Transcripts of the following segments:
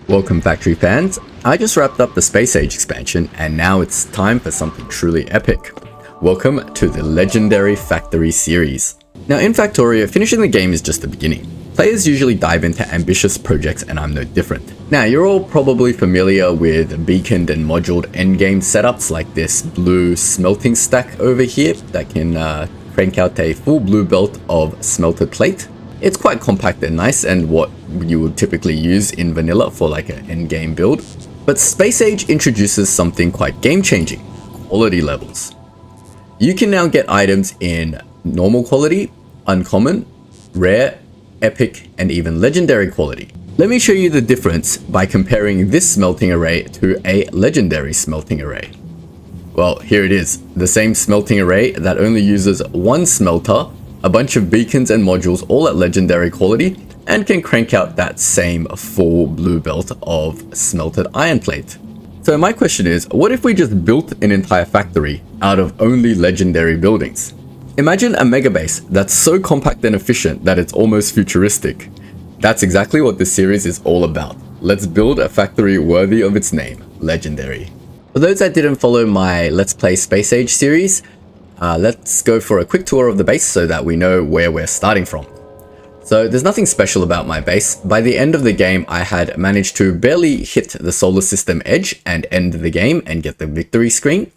Welcome Factory fans, I just wrapped up the Space Age expansion and now it's time for something truly epic. Welcome to the legendary Factory series. Now in Factorio, finishing the game is just the beginning. Players usually dive into ambitious projects and I'm no different. Now you're all probably familiar with beaconed and moduled endgame setups like this blue smelting stack over here that can crank out a full blue belt of smelted plate. It's quite compact and nice and what you would typically use in vanilla for like an endgame build. But Space Age introduces something quite game-changing: quality levels. You can now get items in normal quality, uncommon, rare, epic, and even legendary quality. Let me show you the difference by comparing this smelting array to a legendary smelting array. Well, here it is, the same smelting array that only uses one smelter, a bunch of beacons and modules all at legendary quality, and can crank out that same full blue belt of smelted iron plate. So my question is, what if we just built an entire factory out of only legendary buildings? Imagine a mega base that's so compact and efficient that it's almost futuristic. That's exactly what this series is all about. Let's build a factory worthy of its name, legendary. For those that didn't follow my Let's Play Space Age series, let's go for a quick tour of the base so that we know where we're starting from. So there's nothing special about my base. By the end of the game, I had managed to barely hit the solar system edge and end the game and get the victory screen.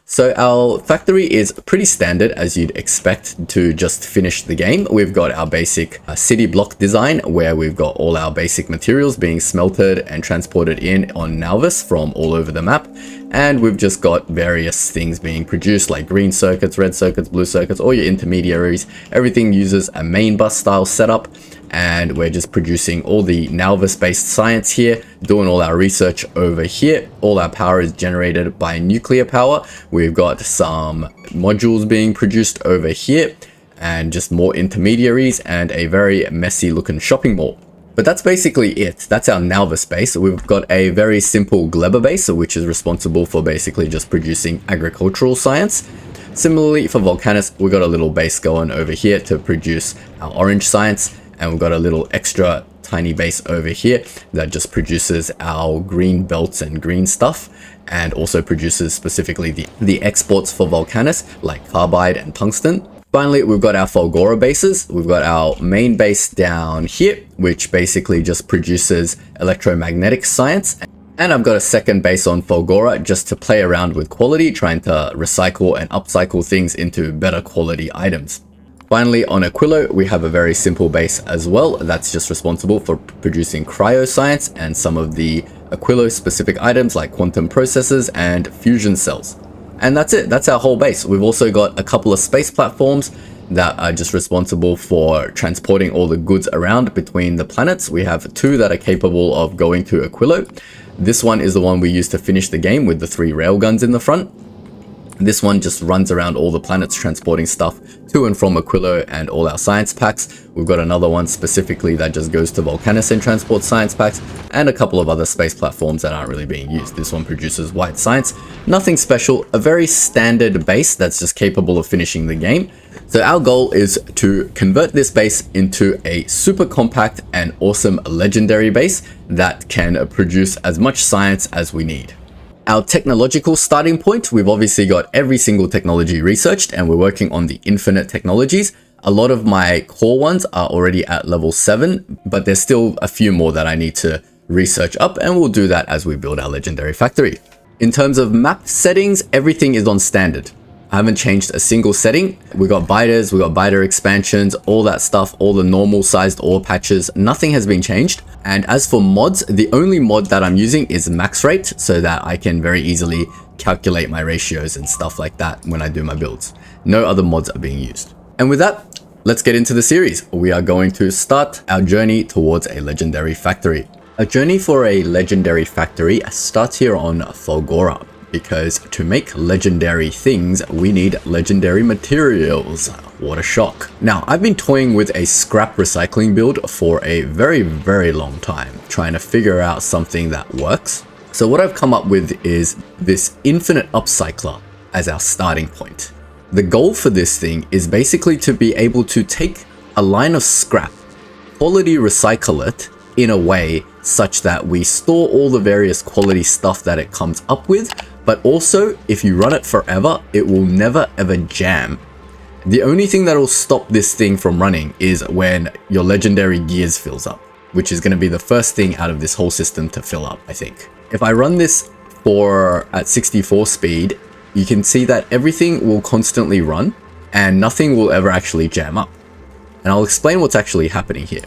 So our factory is pretty standard as you'd expect to just finish the game. We've got our basic city block design where we've got all our basic materials being smelted and transported in on Nalvis from all over the map. And we've just got various things being produced like green circuits, red circuits, blue circuits, all your intermediaries. Everything uses a main bus style setup. And we're just producing all the Nalvis based science here, doing all our research over here. All our power is generated by nuclear power. We've got some modules being produced over here and just more intermediaries and a very messy looking shopping mall. But that's basically it. That's our Nalvis base. We've got a very simple Gleba base, which is responsible for basically just producing agricultural science. Similarly for Volcanus, we've got a little base going over here to produce our orange science. And we've got a little extra tiny base over here that just produces our green belts and green stuff, and also produces specifically the exports for Volcanus like carbide and tungsten. Finally, we've got our Fulgora bases. We've got our main base down here, which basically just produces electromagnetic science. And I've got a second base on Fulgora just to play around with quality, trying to recycle and upcycle things into better quality items. Finally, on Aquilo, we have a very simple base as well that's just responsible for producing cryoscience and some of the Aquilo specific items like quantum processors and fusion cells. And that's it, that's our whole base. We've also got a couple of space platforms that are just responsible for transporting all the goods around between the planets. We have two that are capable of going to Aquilo. This one is the one we use to finish the game with the 3 railguns in the front. This one just runs around all the planets transporting stuff to and from Aquilo and all our science packs. We've got another one specifically that just goes to Volcanus and transports science packs, and a couple of other space platforms that aren't really being used. This one produces white science. Nothing special, a very standard base that's just capable of finishing the game. So our goal is to convert this base into a super compact and awesome legendary base that can produce as much science as we need. Our technological starting point, we've obviously got every single technology researched and we're working on the infinite technologies. A lot of my core ones are already at level 7, but there's still a few more that I need to research up, and we'll do that as we build our legendary factory. In terms of map settings, everything is on standard. I haven't changed a single setting. We got biters, we got biter expansions, all that stuff, all the normal sized ore patches, nothing has been changed. And as for mods, the only mod that I'm using is max rate so that I can very easily calculate my ratios and stuff like that when I do my builds. No other mods are being used. And with that, let's get into the series. We are going to start our journey towards a legendary factory. A journey for a legendary factory starts here on Fulgora, because to make legendary things, we need legendary materials. What a shock. Now, I've been toying with a scrap recycling build for a very long time, trying to figure out something that works. So what I've come up with is this infinite upcycler as our starting point. The goal for this thing is basically to be able to take a line of scrap, quality recycle it, in a way such that we store all the various quality stuff that it comes up with, but also if you run it forever, it will never ever jam. The only thing that will stop this thing from running is when your legendary gears fills up, which is going to be the first thing out of this whole system to fill up, I think. If I run this at 64 speed, you can see that everything will constantly run and nothing will ever actually jam up. And I'll explain what's actually happening here.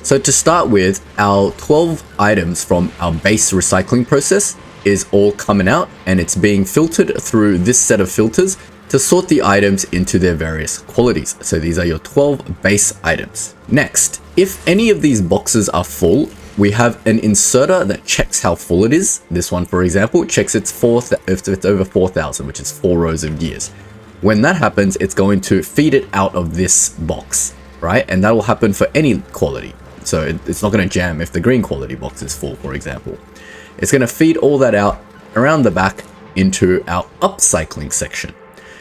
So to start with, our 12 items from our base recycling process is all coming out, and it's being filtered through this set of filters to sort the items into their various qualities. So these are your 12 base items. Next, if any of these boxes are full, we have an inserter that checks how full it is. This one, for example, checks if it's over 4,000, which is 4 rows of gears. When that happens, it's going to feed it out of this box, right? And that will happen for any quality. So it's not going to jam if the green quality box is full, for example. It's going to feed all that out around the back into our upcycling section.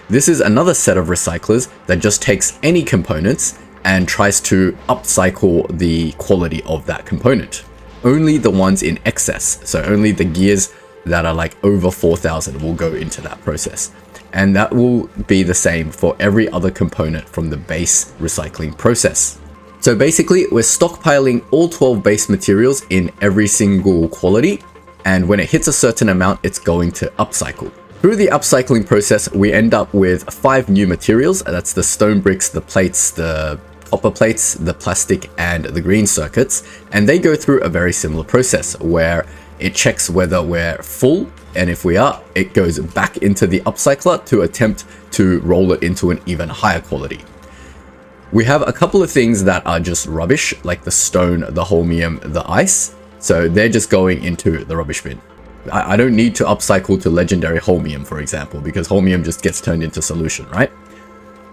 This is another set of recyclers that just takes any components and tries to upcycle the quality of that component. Only the ones in excess, so only the gears that are like over 4,000 will go into that process. And that will be the same for every other component from the base recycling process. So basically, we're stockpiling all 12 base materials in every single quality, and when it hits a certain amount, it's going to upcycle. Through the upcycling process, we end up with 5 new materials. That's the stone bricks, the plates, the copper plates, the plastic, and the green circuits. And they go through a very similar process where it checks whether we're full, and if we are, it goes back into the upcycler to attempt to roll it into an even higher quality. We have a couple of things that are just rubbish, like the stone, the holmium, the ice. So they're just going into the rubbish bin. I don't need to upcycle to legendary holmium, for example, because holmium just gets turned into solution, right?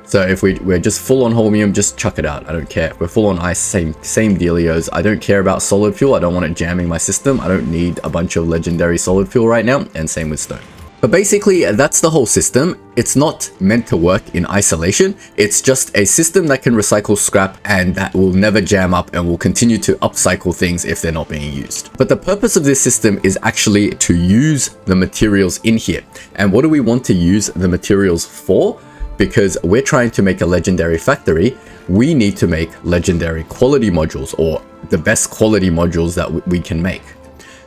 So if we're just full on holmium, just chuck it out. I don't care. If we're full on ice, same dealios. I don't care about solid fuel. I don't want it jamming my system. I don't need a bunch of legendary solid fuel right now, and same with stone. But basically, that's the whole system. It's not meant to work in isolation. It's just a system that can recycle scrap and that will never jam up and will continue to upcycle things if they're not being used. But the purpose of this system is actually to use the materials in here. And what do we want to use the materials for? Because we're trying to make a legendary factory, we need to make legendary quality modules, or the best quality modules that we can make.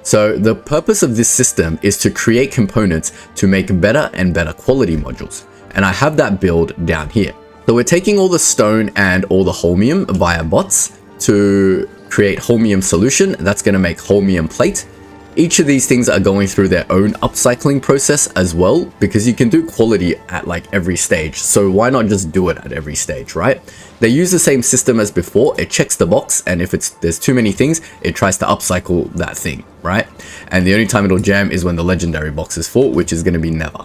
So the purpose of this system is to create components to make better and better quality modules. And I have that build down here. So we're taking all the stone and all the holmium via bots to create holmium solution. That's going to make holmium plate. Each of these things are going through their own upcycling process as well, because you can do quality at like every stage. So why not just do it at every stage, right? They use the same system as before. It checks the box, and if there's too many things, it tries to upcycle that thing, right? And the only time it'll jam is when the legendary box is full, which is going to be never.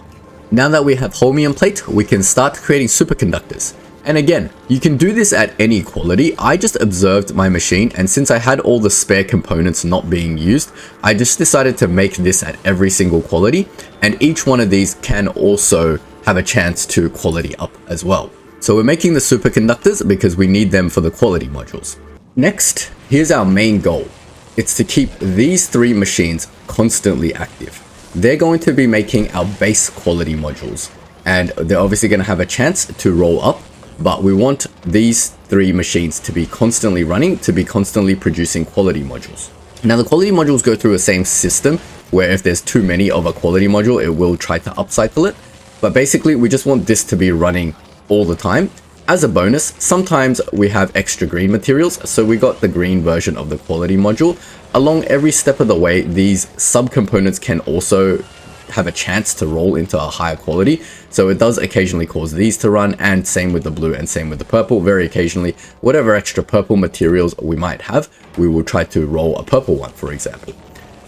Now that we have holmium plate, we can start creating superconductors. And again, you can do this at any quality. I just observed my machine, and since I had all the spare components not being used, I just decided to make this at every single quality, and each one of these can also have a chance to quality up as well. So we're making the superconductors because we need them for the quality modules. Next, here's our main goal. It's to keep these 3 machines constantly active. They're going to be making our base quality modules, and they're obviously going to have a chance to roll up. But we want these 3 machines to be constantly running, to be constantly producing quality modules. Now the quality modules go through the same system, where if there's too many of a quality module, it will try to upcycle it. But basically, we just want this to be running all the time. As a bonus, sometimes we have extra green materials, so we got the green version of the quality module. Along every step of the way, these subcomponents can also have a chance to roll into a higher quality. So it does occasionally cause these to run, and same with the blue and same with the purple. Very occasionally, whatever extra purple materials we might have, we will try to roll a purple one, for example.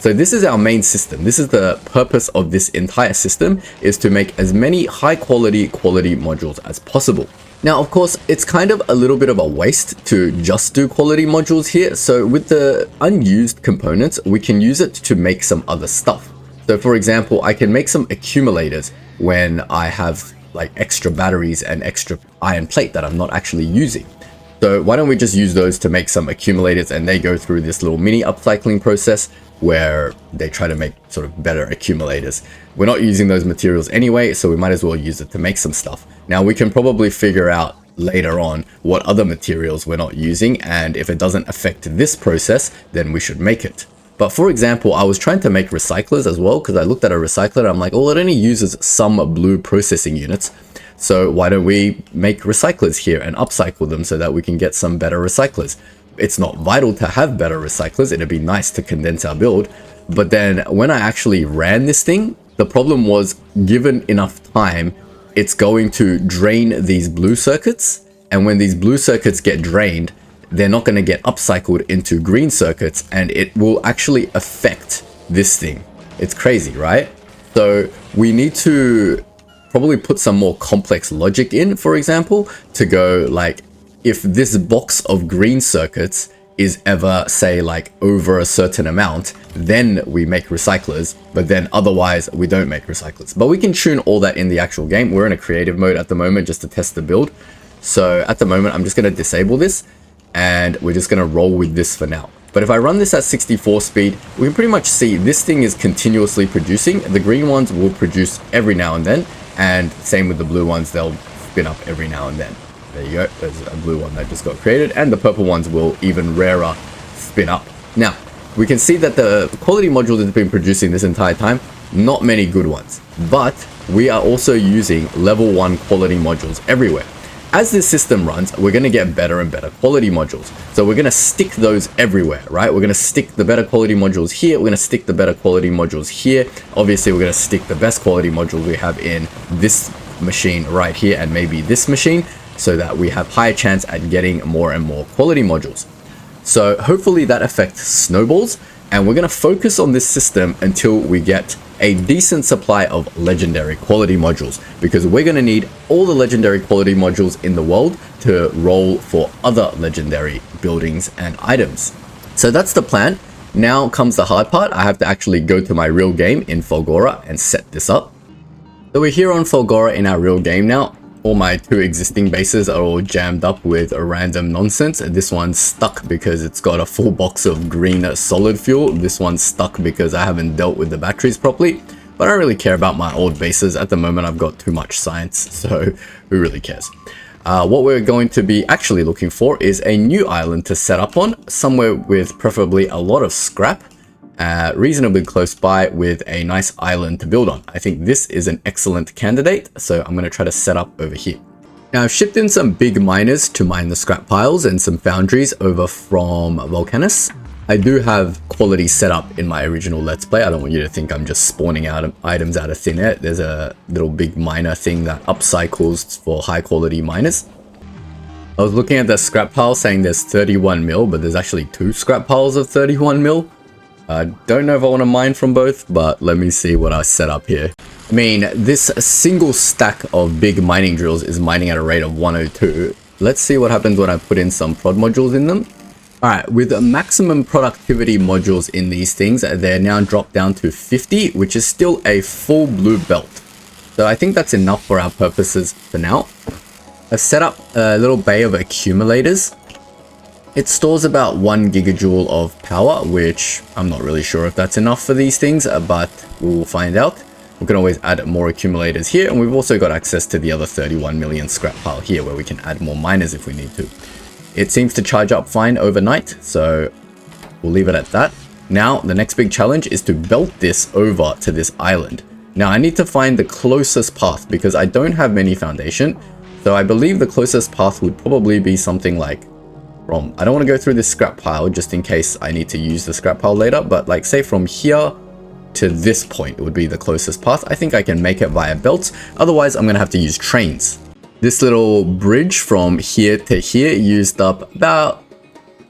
So this is our main system. This is the purpose of this entire system, is to make as many high quality modules as possible. Now, of course, it's kind of a little bit of a waste to just do quality modules here. So with the unused components, we can use it to make some other stuff. So for example, I can make some accumulators when I have like extra batteries and extra iron plate that I'm not actually using. So why don't we just use those to make some accumulators, and they go through this little mini upcycling process where they try to make sort of better accumulators. We're not using those materials anyway, so we might as well use it to make some stuff. Now we can probably figure out later on what other materials we're not using, and if it doesn't affect this process, then we should make it. But for example, I was trying to make recyclers as well, because I looked at a recycler and I'm like, oh, it only uses some blue processing units. So why don't we make recyclers here and upcycle them so that we can get some better recyclers? It's not vital to have better recyclers. It'd be nice to condense our build. But then when I actually ran this thing, the problem was, given enough time, it's going to drain these blue circuits. And when these blue circuits get drained, they're not going to get upcycled into green circuits, and it will actually affect this thing. It's crazy, right? So we need to probably put some more complex logic in, for example, to go like, if this box of green circuits is ever, say, like over a certain amount, then we make recyclers, but then otherwise we don't make recyclers. But we can tune all that in the actual game. We're in a creative mode at the moment just to test the build. So at the moment, I'm just going to disable this, and we're just going to roll with this for now. But if I run this at 64 speed, we can pretty much see this thing is continuously producing. The green ones will produce every now and then, and same with the blue ones, they'll spin up every now and then. There you go, there's a blue one that just got created, and the purple ones will even rarer spin up. Now, we can see that the quality modules that have been producing this entire time, not many good ones, but we are also using level 1 quality modules everywhere. As this system runs, we're going to get better and better quality modules. So we're going to stick those everywhere, right? We're going to stick the better quality modules here. We're going to stick the better quality modules here. Obviously, we're going to stick the best quality modules we have in this machine right here, and maybe this machine, so that we have higher chance at getting more and more quality modules. So hopefully that effect snowballs, and we're going to focus on this system until we get a decent supply of legendary quality modules, because we're going to need all the legendary quality modules in the world to roll for other legendary buildings and items. So that's the plan. Now comes the hard part. I have to actually go to my real game in Fulgora and set this up. So we're here on Fulgora in our real game now. All my 2 existing bases are all jammed up with a random nonsense. This one's stuck because it's got a full box of green solid fuel. This one's stuck because I haven't dealt with the batteries properly. But I don't really care about my old bases. At the moment, I've got too much science, so who really cares? What we're going to be actually looking for is a new island to set up on, somewhere with preferably a lot of scrap, reasonably close by with a nice island to build on. I think this is an excellent candidate, so I'm going to try to set up over here. Now I've shipped in some big miners to mine the scrap piles and some foundries over from Volcanus. I do have quality set up in my original Let's Play. I don't want you to think I'm just spawning out items out of thin air. There's a little big miner thing that upcycles for high quality miners. I was looking at the scrap pile saying there's 31 mil, but there's actually 2 scrap piles of 31 mil. I don't know if I want to mine from both, but let me see what I set up here. I mean, this single stack of big mining drills is mining at a rate of 102. Let's see what happens when I put in some prod modules in them. Alright, with maximum productivity modules in these things, they're now dropped down to 50, which is still a full blue belt. So I think that's enough for our purposes for now. I've set up a little bay of accumulators. It stores about 1 gigajoule of power, which I'm not really sure if that's enough for these things, but we'll find out. We can always add more accumulators here, and we've also got access to the other 31 million scrap pile here, where we can add more miners if we need to. It seems to charge up fine overnight, so we'll leave it at that. Now, the next big challenge is to belt this over to this island. Now, I need to find the closest path, because I don't have many foundation, so I believe the closest path would probably be something like from, I don't want to go through this scrap pile just in case I need to use the scrap pile later, but like say from here to this point would be the closest path. I think I can make it via belts. Otherwise, I'm going to have to use trains. This little bridge from here to here used up about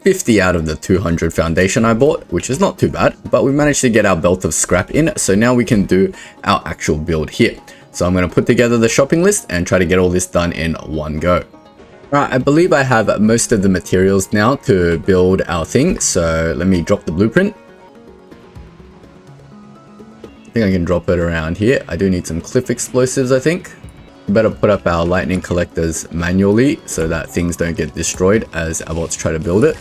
50 out of the 200 foundation I bought, which is not too bad, but we managed to get our belt of scrap in. So now we can do our actual build here. So I'm going to put together the shopping list and try to get all this done in one go. Alright, I believe I have most of the materials now to build our thing, so let me drop the blueprint. I think I can drop it around here. I do need some cliff explosives, I think. Better put up our lightning collectors manually so that things don't get destroyed as our bots try to build it.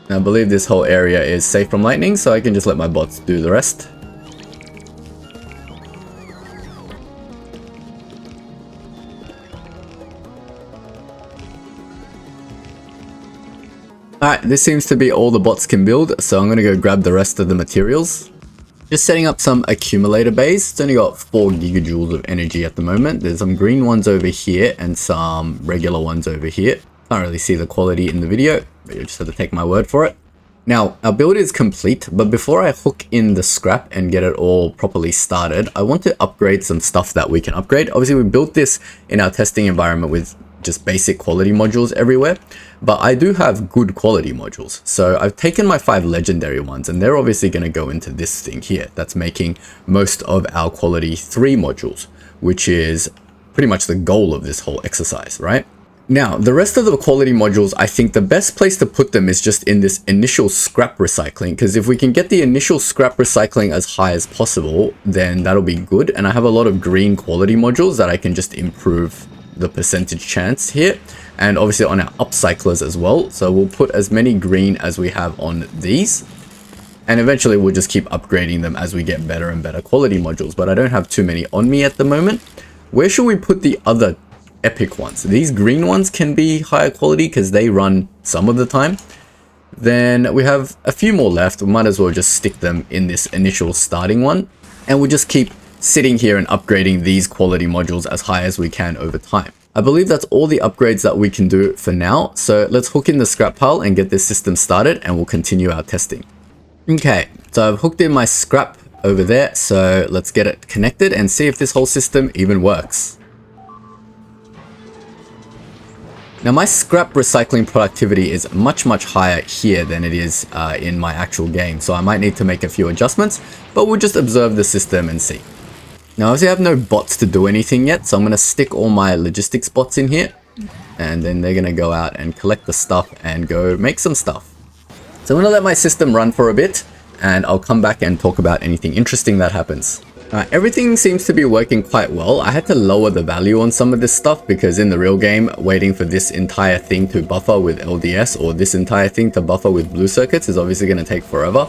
I believe this whole area is safe from lightning, so I can just let my bots do the rest. Alright, this seems to be all the bots can build, so I'm going to go grab the rest of the materials. Just setting up some accumulator bays. It's only got 4 gigajoules of energy at the moment. There's some green ones over here and some regular ones over here. Can't really see the quality in the video, but you'll just have to take my word for it. Now, our build is complete, but before I hook in the scrap and get it all properly started, I want to upgrade some stuff that we can upgrade. Obviously, we built this in our testing environment with just basic quality modules everywhere, but I do have good quality modules. So I've taken my 5 legendary ones, and they're obviously going to go into this thing here that's making most of our quality 3 modules, which is pretty much the goal of this whole exercise, right? Now, the rest of the quality modules, I think the best place to put them is just in this initial scrap recycling, because if we can get the initial scrap recycling as high as possible, then that'll be good. And I have a lot of green quality modules that I can just improve the percentage chance here, and obviously on our upcyclers as well. So we'll put as many green as we have on these, and eventually we'll just keep upgrading them as we get better and better quality modules, but I don't have too many on me at the moment. Where should we put the other epic ones? These green ones can be higher quality because they run some of the time. Then we have a few more left. We might as well just stick them in this initial starting one, and we'll just keep sitting here and upgrading these quality modules as high as we can over time. I believe that's all the upgrades that we can do for now. So let's hook in the scrap pile and get this system started, and we'll continue our testing. Okay, so I've hooked in my scrap over there. So let's get it connected and see if this whole system even works. Now my scrap recycling productivity is much higher here than it is in my actual game. So I might need to make a few adjustments, but we'll just observe the system and see. Now, obviously I have no bots to do anything yet, so I'm going to stick all my logistics bots in here, and then they're going to go out and collect the stuff and go make some stuff. So I'm going to let my system run for a bit, and I'll come back and talk about anything interesting that happens. Everything seems to be working quite well. I had to lower the value on some of this stuff because in the real game, waiting for this entire thing to buffer with LDS or this entire thing to buffer with blue circuits is obviously going to take forever.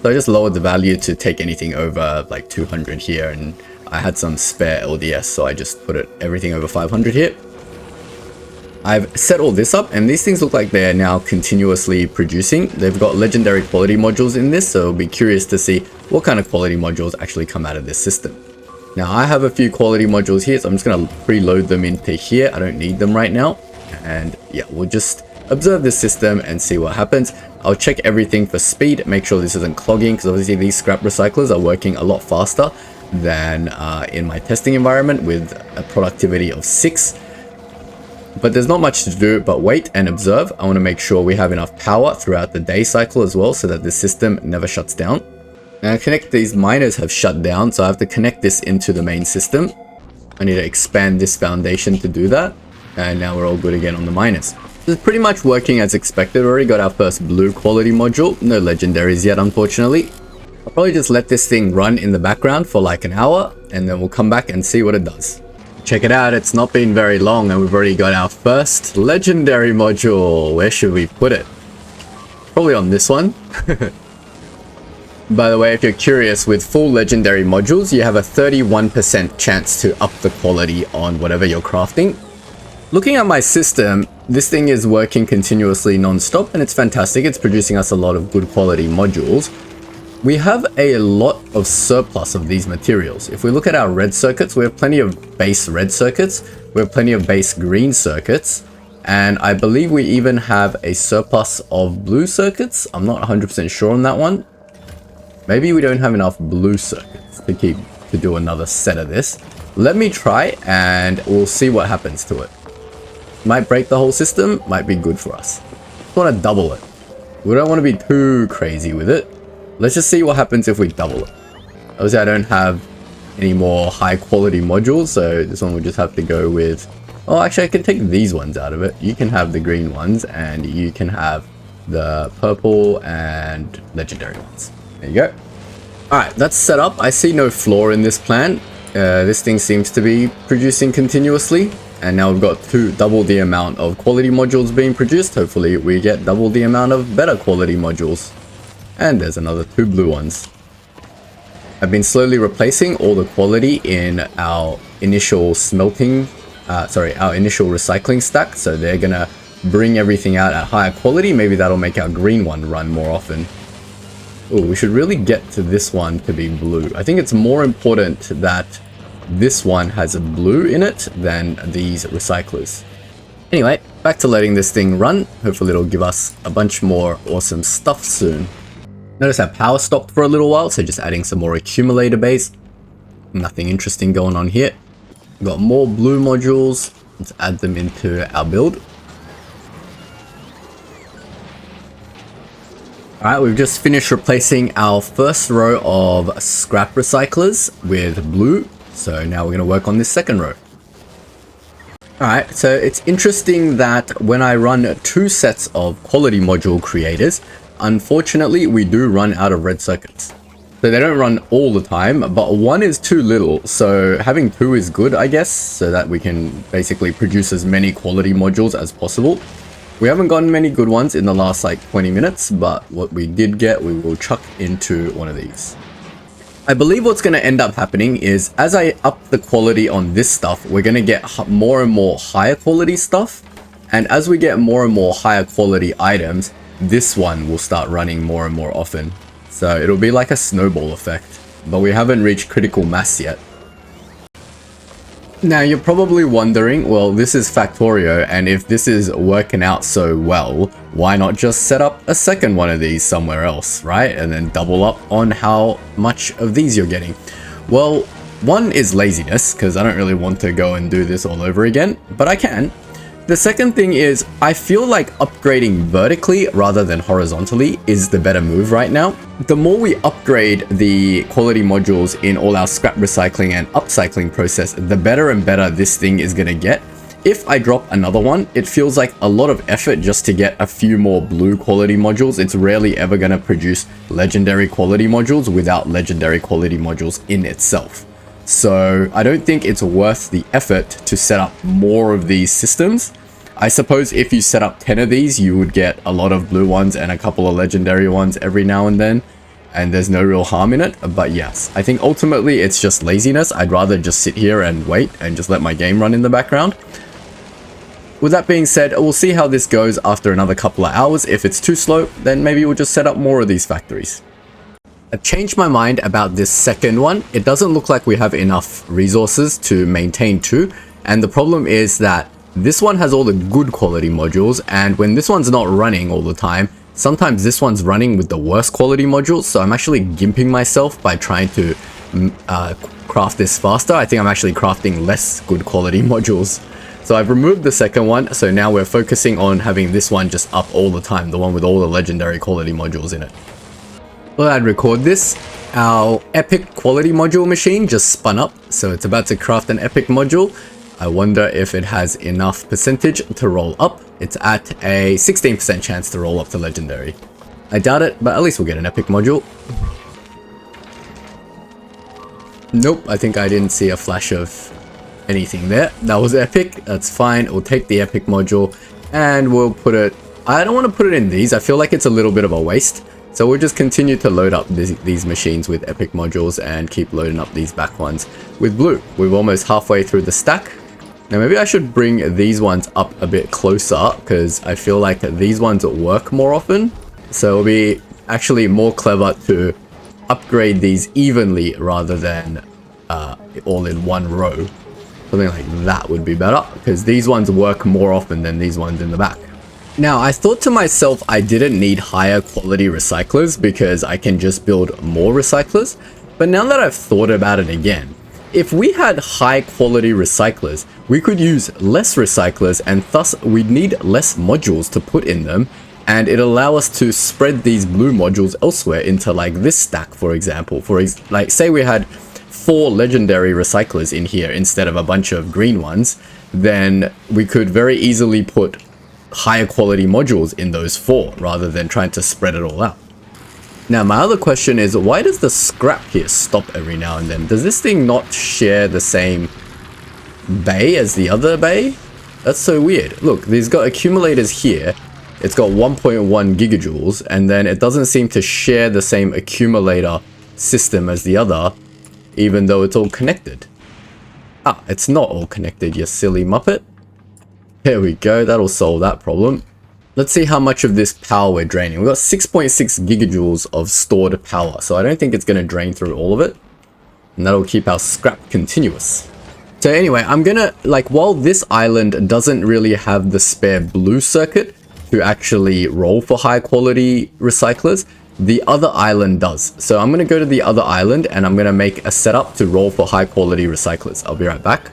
So I just lowered the value to take anything over like 200 here, and I had some spare LDS, so I just put everything over 500 here. I've set all this up, and these things look like they're now continuously producing. They've got legendary quality modules in this, so I'll be curious to see what kind of quality modules actually come out of this system. Now, I have a few quality modules here, so I'm just going to preload them into here. I don't need them right now. And yeah, we'll just observe this system and see what happens. I'll check everything for speed, make sure this isn't clogging, because obviously these scrap recyclers are working a lot faster than in my testing environment with a productivity of 6. But there's not much to do but wait and observe. I want to make sure we have enough power throughout the day cycle as well, so that the system never shuts down. Now, these miners have shut down, so I have to connect this into the main system. I need to expand this foundation to do that, and now we're all good again on the miners. This is pretty much working as expected. We already got our first blue quality module. No legendaries yet, unfortunately. I'll probably just let this thing run in the background for like an hour, and then we'll come back and see what it does. Check it out, it's not been very long and we've already got our first legendary module. Where should we put it? Probably on this one. By the way, if you're curious, with full legendary modules, you have a 31% chance to up the quality on whatever you're crafting. Looking at my system, this thing is working continuously non-stop, and it's fantastic. It's producing us a lot of good quality modules. We have a lot of surplus of these materials. If we look at our red circuits, we have plenty of base red circuits. We have plenty of base green circuits. And I believe we even have a surplus of blue circuits. I'm not 100% sure on that one. Maybe we don't have enough blue circuits to do another set of this. Let me try and we'll see what happens to it. Might break the whole system, might be good for us. Just want to double it. We don't want to be too crazy with it. Let's just see what happens if we double it. Obviously, I don't have any more high quality modules, so this one will just have to go with... Oh, actually, I can take these ones out of it. You can have the green ones, and you can have the purple and legendary ones. There you go. Alright, that's set up. I see no flaw in this plan. This thing seems to be producing continuously. And now we've got double the amount of quality modules being produced. Hopefully we get double the amount of better quality modules. And there's another 2 blue ones. I've been slowly replacing all the quality in our initial smelting, our initial recycling stack. So they're gonna bring everything out at higher quality. Maybe that'll make our green one run more often. Oh, we should really get to this one to be blue. I think it's more important that this one has a blue in it than these recyclers. Anyway, back to letting this thing run. Hopefully it'll give us a bunch more awesome stuff soon. Notice our power stopped for a little while, so just adding some more accumulator bays. Nothing interesting going on here. We've got more blue modules. Let's add them into our build. Alright, we've just finished replacing our first row of scrap recyclers with blue. So now we're going to work on this second row. Alright, so it's interesting that when I run 2 sets of quality module creators, unfortunately we do run out of red circuits. So they don't run all the time, but 1 is too little. So having 2 is good, I guess, so that we can basically produce as many quality modules as possible. We haven't gotten many good ones in the last like 20 minutes, but what we did get, we will chuck into one of these. I believe what's going to end up happening is as I up the quality on this stuff, we're going to get more and more higher quality stuff. And as we get more and more higher quality items, this one will start running more and more often. So it'll be like a snowball effect, but we haven't reached critical mass yet. Now you're probably wondering, well, this is Factorio, and if this is working out so well, why not just set up a second one of these somewhere else, right? And then double up on how much of these you're getting. Well, one is laziness, because I don't really want to go and do this all over again, but I can. The second thing is, I feel like upgrading vertically rather than horizontally is the better move right now. The more we upgrade the quality modules in all our scrap recycling and upcycling process, the better and better this thing is going to get. If I drop another one, it feels like a lot of effort just to get a few more blue quality modules. It's rarely ever going to produce legendary quality modules without legendary quality modules in itself. So I don't think it's worth the effort to set up more of these systems. I suppose if you set up 10 of these, you would get a lot of blue ones and a couple of legendary ones every now and then, and there's no real harm in it. But yes, I think ultimately it's just laziness. I'd rather just sit here and wait and just let my game run in the background. With that being said, we'll see how this goes after another couple of hours. If it's too slow, then maybe we'll just set up more of these factories. I've changed my mind about this second one. It doesn't look like we have enough resources to maintain 2. And the problem is that this one has all the good quality modules. And when this one's not running all the time, sometimes this one's running with the worst quality modules. So I'm actually gimping myself by trying to craft this faster. I think I'm actually crafting less good quality modules. So I've removed the second one. So now we're focusing on having this one just up all the time. The one with all the legendary quality modules in it. Well, I'd record this. Our epic quality module machine just spun up, so it's about to craft an epic module. I wonder if it has enough percentage to roll up. It's at a 16% chance to roll up to legendary. I doubt it, but at least we'll get an epic module. Nope, I think I didn't see a flash of anything there. That was epic. That's fine. We'll take the epic module and we'll put it... I don't want to put it in these. I feel like it's a little bit of a waste. So we'll just continue to load up these machines with epic modules and keep loading up these back ones with blue. We're almost halfway through the stack. Now maybe I should bring these ones up a bit closer because I feel like these ones work more often. So it'll be actually more clever to upgrade these evenly rather than all in one row. Something like that would be better because these ones work more often than these ones in the back. Now, I thought to myself I didn't need higher quality recyclers because I can just build more recyclers. But now that I've thought about it again, if we had high quality recyclers, we could use less recyclers and thus we'd need less modules to put in them. And it'd allow us to spread these blue modules elsewhere into like this stack, for example. Like say we had 4 legendary recyclers in here instead of a bunch of green ones, then we could very easily put higher quality modules in those 4 rather than trying to spread it all out. Now my other question is, why does the scrap here stop every now and then? Does this thing not share the same bay as the other bay? That's so weird. Look, these got accumulators here. It's got 1.1 gigajoules, and then it doesn't seem to share the same accumulator system as the other, even though it's all connected. Ah, it's not all connected, you silly muppet. There we go, that'll solve that problem. Let's see how much of this power we're draining. We've got 6.6 gigajoules of stored power, so I don't think it's going to drain through all of it. And that'll keep our scrap continuous. So anyway, I'm gonna, like, while this island doesn't really have the spare blue circuit to actually roll for high quality recyclers, the other island does. So I'm gonna go to the other island and I'm gonna make a setup to roll for high quality recyclers. I'll be right back.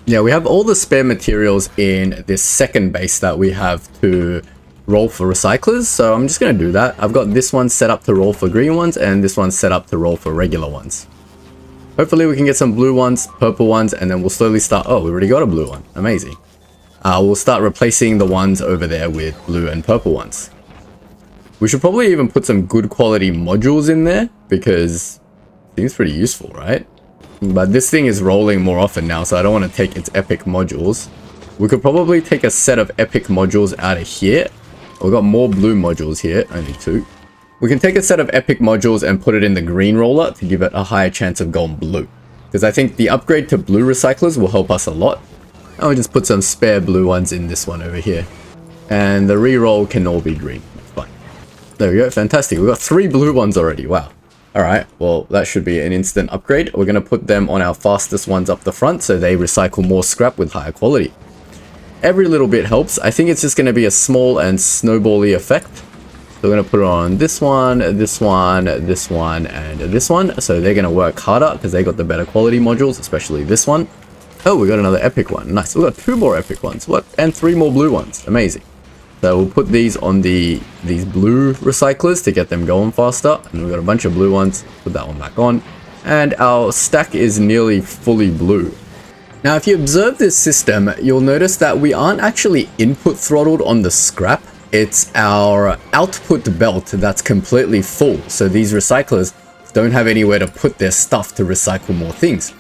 Yeah, we have all the spare materials in this second base that we have to roll for recyclers. So I'm just going to do that. I've got this one set up to roll for green ones and this one set up to roll for regular ones. Hopefully we can get some blue ones, purple ones, and then we'll slowly start. Oh, we already got a blue one. Amazing. We'll start replacing the ones over there with blue and purple ones. We should probably even put some good quality modules in there because it seems pretty useful, right? But this thing is rolling more often now, so I don't want to take its epic modules. We could probably take a set of epic modules out of here. We've got more blue modules here, only 2. We can take a set of epic modules and put it in the green roller to give it a higher chance of going blue. Because I think the upgrade to blue recyclers will help us a lot. And we'll just put some spare blue ones in this one over here. And the re-roll can all be green. That's fine. There we go, fantastic. We've got 3 blue ones already, wow. Alright, well, that should be an instant upgrade. We're going to put them on our fastest ones up the front so they recycle more scrap with higher quality. Every little bit helps. I think it's just going to be a small and snowbally effect. So we're going to put it on this one, this one, this one, and this one. So they're going to work harder because they got the better quality modules, especially this one. Oh, we got another epic one. Nice. We got 2 more epic ones. What? And 3 more blue ones. Amazing. So we'll put these on these blue recyclers to get them going faster. And we've got a bunch of blue ones. Put that one back on. And our stack is nearly fully blue. Now, if you observe this system, you'll notice that we aren't actually input throttled on the scrap. It's our output belt that's completely full. So these recyclers don't have anywhere to put their stuff to recycle more things.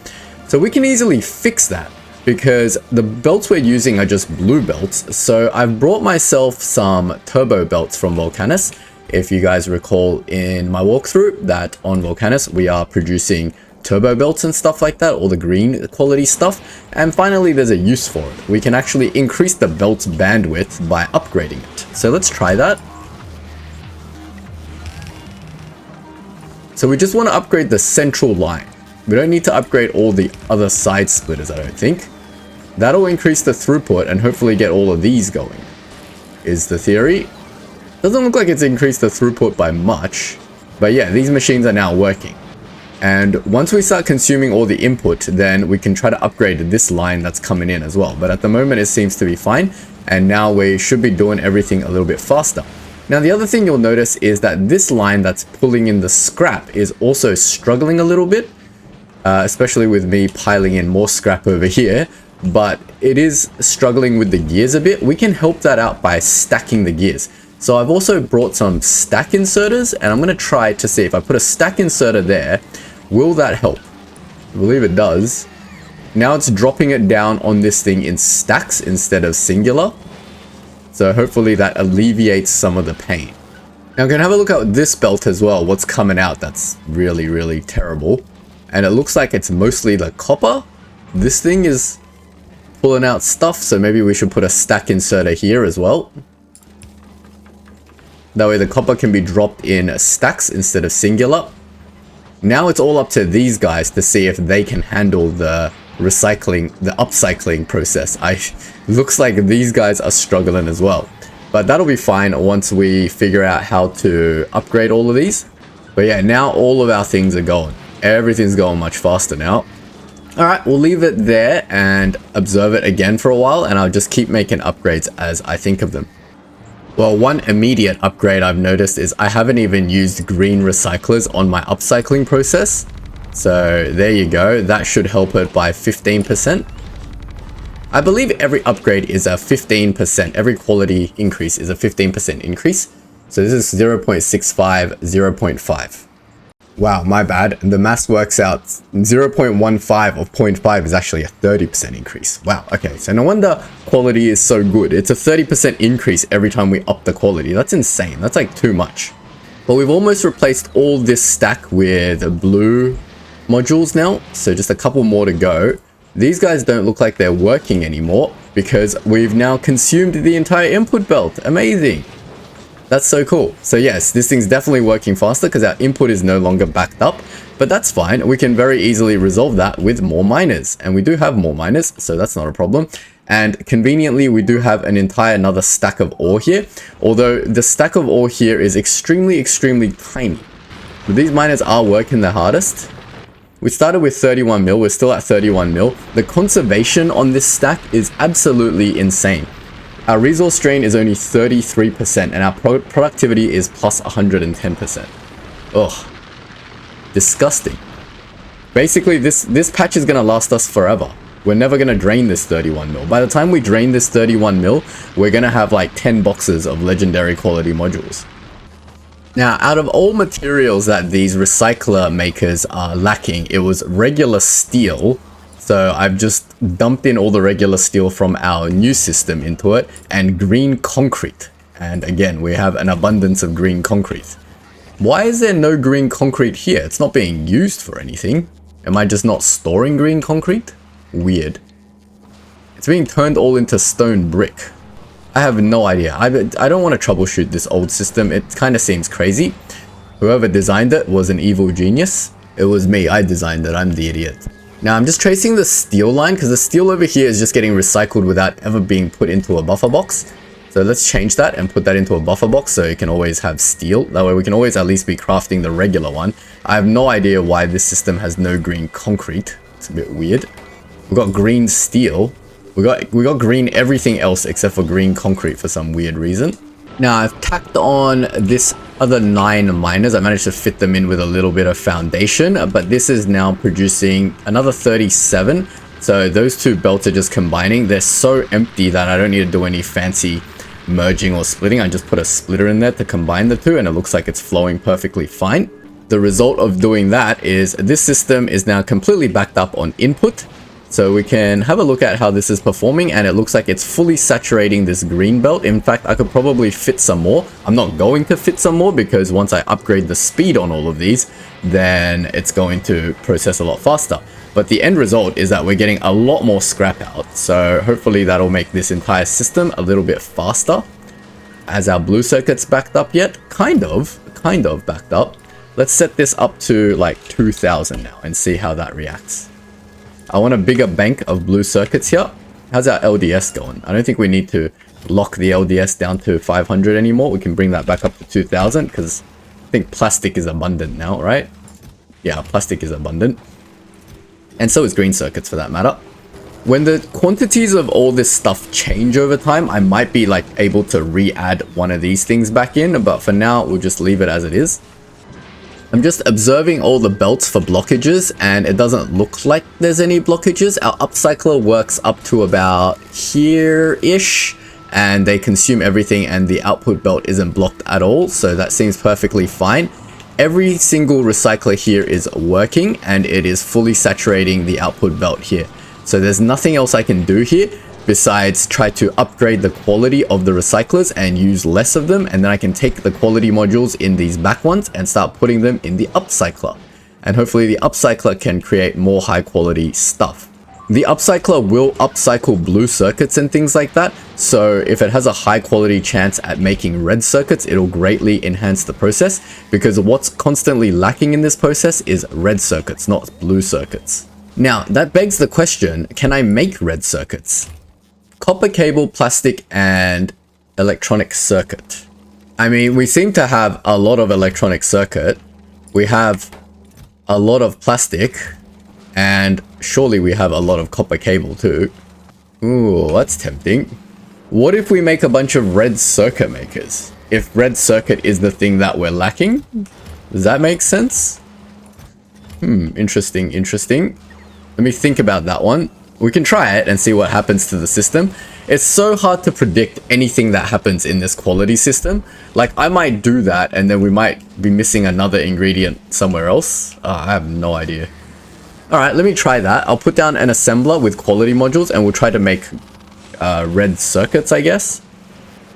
So we can easily fix that, because the belts we're using are just blue belts. So I've brought myself some turbo belts from Volcanus. If you guys recall in my walkthrough that on Volcanus we are producing turbo belts and stuff like that, all the green quality stuff. And finally there's a use for it. We can actually increase the belt's bandwidth by upgrading it. So let's try that. So we just want to upgrade the central line. We don't need to upgrade all the other side splitters, I don't think. That'll increase the throughput and hopefully get all of these going, is the theory. Doesn't look like it's increased the throughput by much, but yeah, these machines are now working. And once we start consuming all the input, then we can try to upgrade this line that's coming in as well. But at the moment it seems to be fine, and now we should be doing everything a little bit faster. Now the other thing you'll notice is that this line that's pulling in the scrap is also struggling a little bit. Especially with me piling in more scrap over here, but it is struggling with the gears a bit. We can help that out by stacking the gears. So I've also brought some stack inserters, and I'm going to try to see if I put a stack inserter there, will that help? I believe it does. Now it's dropping it down on this thing in stacks instead of singular. So hopefully that alleviates some of the pain. Now I'm going to have a look at this belt as well, what's coming out that's really, really terrible. And it looks like it's mostly the copper. This thing is pulling out stuff, so maybe we should put a stack inserter here as well. That way the copper can be dropped in stacks instead of singular. Now it's all up to these guys to see if they can handle the recycling, the upcycling process. Looks like these guys are struggling as well. But that'll be fine once we figure out how to upgrade all of these. But yeah, now all of our things are going. Everything's going much faster now. Alright, we'll leave it there and observe it again for a while, and I'll just keep making upgrades as I think of them. Well, one immediate upgrade I've noticed is I haven't even used green recyclers on my upcycling process. So there you go, that should help it by 15%. I believe every upgrade is a 15%, every quality increase is a 15% increase. So this is 0.65, 0.5. Wow, my bad. The math works out 0.15 of 0.5 is actually a 30% increase. Wow, okay, so no wonder quality is so good. It's a 30% increase every time we up the quality. That's insane. That's like too much. But we've almost replaced all this stack with blue modules now, so just a couple more to go. These guys don't look like they're working anymore because we've now consumed the entire input belt. Amazing. That's so cool. So yes, this thing's definitely working faster because our input is no longer backed up, but that's fine. We can very easily resolve that with more miners, and we do have more miners, so that's not a problem. And conveniently, we do have an entire another stack of ore here, although the stack of ore here is extremely tiny. But these miners are working their hardest. We started with 31 mil, we're still at 31 mil. The conservation on this stack is absolutely insane. Our resource drain is only 33% and our productivity is plus 110%. Ugh. Disgusting. Basically, this patch is going to last us forever. We're never going to drain this 31 mil. By the time we drain this 31 mil, we're going to have like 10 boxes of legendary quality modules. Now, out of all materials that these recycler makers are lacking, it was regular steel. So I've just dumped in all the regular steel from our new system into it, and green concrete. And again, we have an abundance of green concrete. Why is there no green concrete here? It's not being used for anything. Am I just not storing green concrete? Weird. It's being turned all into stone brick. I have no idea. I don't want to troubleshoot this old system. It kind of seems crazy. Whoever designed it was an evil genius. It was me. I designed it. I'm the idiot. Now I'm just tracing the steel line because the steel over here is just getting recycled without ever being put into a buffer box. So let's change that and put that into a buffer box so you can always have steel. That way we can always at least be crafting the regular one. I have no idea why this system has no green concrete. It's a bit weird. We've got green steel. We got green everything else except for green concrete for some weird reason. Now I've tacked on this other 9 miners. I managed to fit them in with a little bit of foundation, but this is now producing another 37. So those two belts are just combining. They're so empty that I don't need to do any fancy merging or splitting. I just put a splitter in there to combine the two and it looks like it's flowing perfectly fine. The result of doing that is this system is now completely backed up on input. So we can have a look at how this is performing, and it looks like it's fully saturating this green belt. In fact, I could probably fit some more. I'm not going to fit some more because once I upgrade the speed on all of these, then it's going to process a lot faster. But the end result is that we're getting a lot more scrap out. So hopefully that'll make this entire system a little bit faster. As our blue circuit's backed up yet? Kind of backed up. Let's set this up to like 2000 now and see how that reacts. I want a bigger bank of blue circuits here. How's our LDS going? I don't think we need to lock the LDS down to 500 anymore. We can bring that back up to 2000 because I think plastic is abundant now, right? Yeah, plastic is abundant. And so is green circuits for that matter. When the quantities of all this stuff change over time, I might be like able to re-add one of these things back in, but for now, we'll just leave it as it is. I'm just observing all the belts for blockages, and it doesn't look like there's any blockages. Our upcycler works up to about here-ish, and they consume everything, and the output belt isn't blocked at all, so that seems perfectly fine. Every single recycler here is working, and it is fully saturating the output belt here. So there's nothing else I can do here besides try to upgrade the quality of the recyclers and use less of them, and then I can take the quality modules in these back ones and start putting them in the upcycler. And hopefully the upcycler can create more high quality stuff. The upcycler will upcycle blue circuits and things like that, so if it has a high quality chance at making red circuits, it'll greatly enhance the process, because what's constantly lacking in this process is red circuits, not blue circuits. Now, that begs the question, can I make red circuits? Copper cable, plastic, and electronic circuit. I mean, we seem to have a lot of electronic circuit. We have a lot of plastic, and surely we have a lot of copper cable too. Ooh, that's tempting. What if we make a bunch of red circuit makers? If red circuit is the thing that we're lacking? Does that make sense? Interesting. Let me think about that one. We can try it and see what happens to the system. It's so hard to predict anything that happens in this quality system. Like, I might do that and then we might be missing another ingredient somewhere else. I have no idea. Alright, let me try that. I'll put down an assembler with quality modules and we'll try to make red circuits, I guess.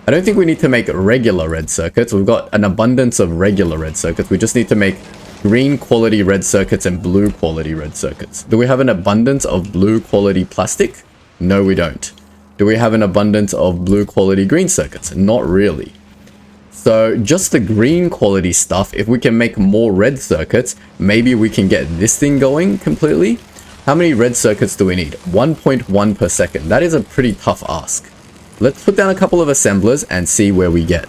I don't think we need to make regular red circuits. We've got an abundance of regular red circuits. We just need to make green quality red circuits and blue quality red circuits. Do we have an abundance of blue quality plastic? No, we don't. Do we have an abundance of blue quality green circuits? Not really. So just the green quality stuff, if we can make more red circuits, maybe we can get this thing going completely. How many red circuits do we need? 1.1 per second. That is a pretty tough ask. Let's put down a couple of assemblers and see where we get.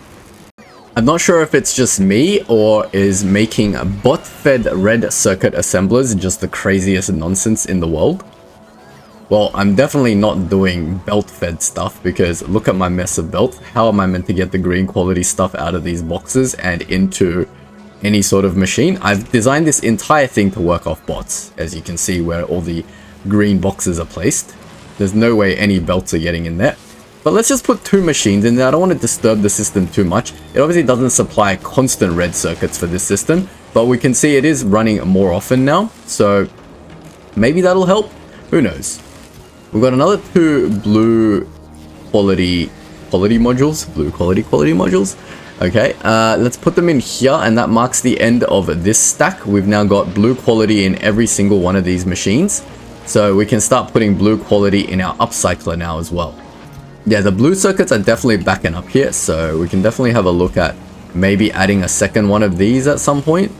I'm not sure if it's just me or is making bot-fed red circuit assemblers just the craziest nonsense in the world. Well, I'm definitely not doing belt-fed stuff because look at my mess of belts. How am I meant to get the green quality stuff out of these boxes and into any sort of machine? I've designed this entire thing to work off bots, as you can see where all the green boxes are placed. There's no way any belts are getting in there. But let's just put 2 machines in there. I don't want to disturb the system too much. It obviously doesn't supply constant red circuits for this system, but we can see it is running more often now. So maybe that'll help. Who knows? We've got another 2 blue quality modules. Blue quality modules. Okay, let's put them in here, and that marks the end of this stack. We've now got blue quality in every single one of these machines. So we can start putting blue quality in our upcycler now as well. Yeah, the blue circuits are definitely backing up here, so we can definitely have a look at maybe adding a second one of these at some point.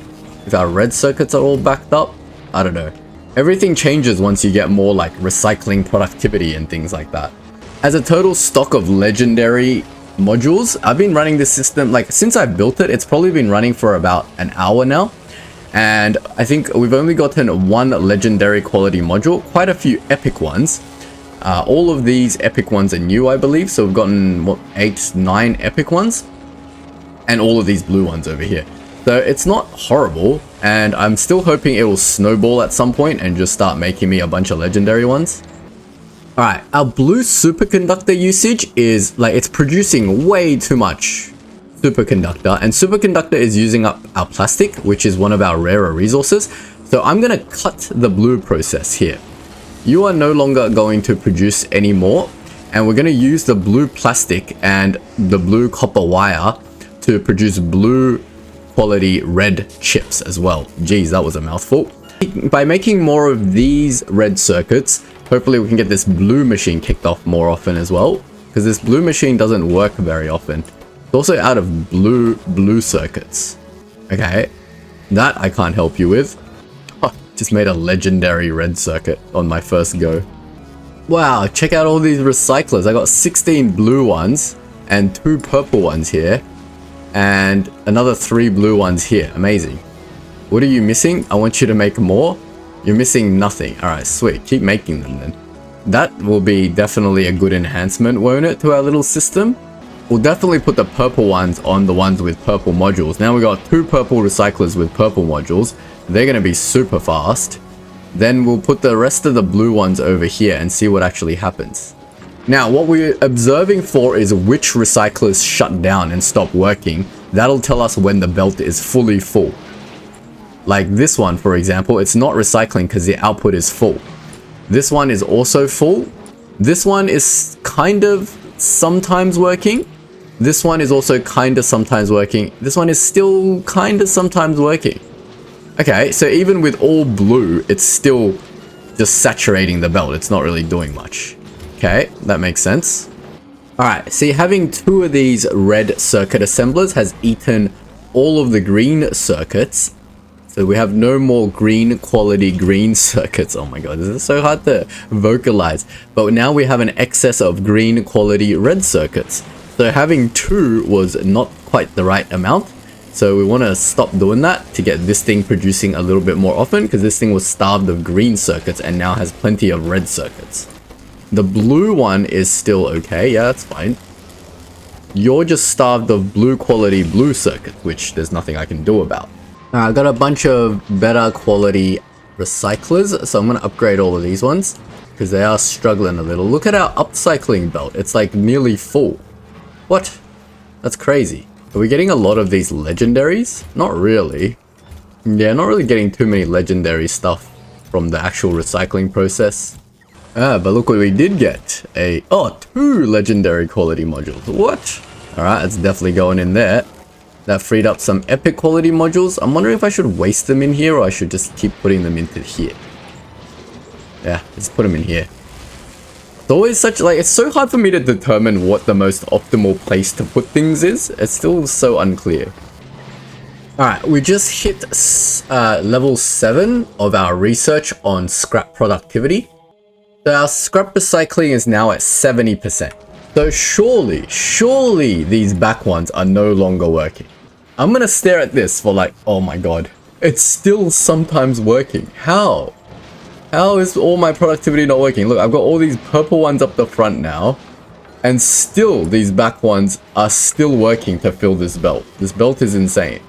If our red circuits are all backed up, I don't know. Everything changes once you get more like recycling productivity and things like that. As a total stock of legendary modules, I've been running this system, like since I built it, it's probably been running for about an hour now. And I think we've only gotten 1 legendary quality module, quite a few epic ones. All of these epic ones are new, I believe. So we've gotten, what, 8, 9 epic ones? And all of these blue ones over here. So it's not horrible. And I'm still hoping it will snowball at some point and just start making me a bunch of legendary ones. Alright, our blue superconductor usage is, like, it's producing way too much superconductor. And superconductor is using up our plastic, which is one of our rarer resources. So I'm going to cut the blue process here. You are no longer going to produce any more, and we're going to use the blue plastic and the blue copper wire to produce blue quality red chips as well. Geez, that was a mouthful. By making more of these red circuits, hopefully we can get this blue machine kicked off more often as well, because this blue machine doesn't work very often. It's also out of blue circuits. Okay, that I can't help you with. Just made a legendary red circuit on my first go. Wow, check out all these recyclers. I got 16 blue ones and 2 purple ones here and another 3 blue ones here. Amazing. What are you missing? I want you to make more. You're missing nothing. All right, sweet. Keep making them then. That will be definitely a good enhancement, won't it, to our little system? We'll definitely put the purple ones on the ones with purple modules. Now we got 2 purple recyclers with purple modules. They're going to be super fast. Then we'll put the rest of the blue ones over here and see what actually happens. Now, what we're observing for is which recyclers shut down and stop working. That'll tell us when the belt is fully full. Like this one, for example, it's not recycling because the output is full. This one is also full. This one is kind of sometimes working. This one is also kind of sometimes working. This one is still kind of sometimes working. Okay, so even with all blue, it's still just saturating the belt. It's not really doing much. Okay, that makes sense. Alright, see, having 2 of these red circuit assemblers has eaten all of the green circuits. So we have no more green quality green circuits. Oh my god, this is so hard to vocalize. But now we have an excess of green quality red circuits. So having 2 was not quite the right amount. So we want to stop doing that to get this thing producing a little bit more often, because this thing was starved of green circuits and now has plenty of red circuits. The blue one is still okay. Yeah, that's fine. You're just starved of blue quality blue circuit, which there's nothing I can do about. I got a bunch of better quality recyclers, so I'm going to upgrade all of these ones. because they are struggling a little. Look at our upcycling belt. It's like nearly full. What? That's crazy. Are we getting a lot of these legendaries? Not really. Yeah, not really getting too many legendary stuff from the actual recycling process. But look what we did get. Two legendary quality modules. What? Alright, that's definitely going in there. That freed up some epic quality modules. I'm wondering if I should waste them in here or I should just keep putting them into here. Yeah, let's put them in here. It's always it's so hard for me to determine what the most optimal place to put things is. It's still so unclear. Alright, we just hit level 7 of our research on scrap productivity. So our scrap recycling is now at 70%. So surely these back ones are no longer working. I'm gonna stare at this for like, oh my god. It's still sometimes working. How? How is all my productivity not working? Look, I've got all these purple ones up the front now. And still, these back ones are still working to fill this belt. This belt is insane.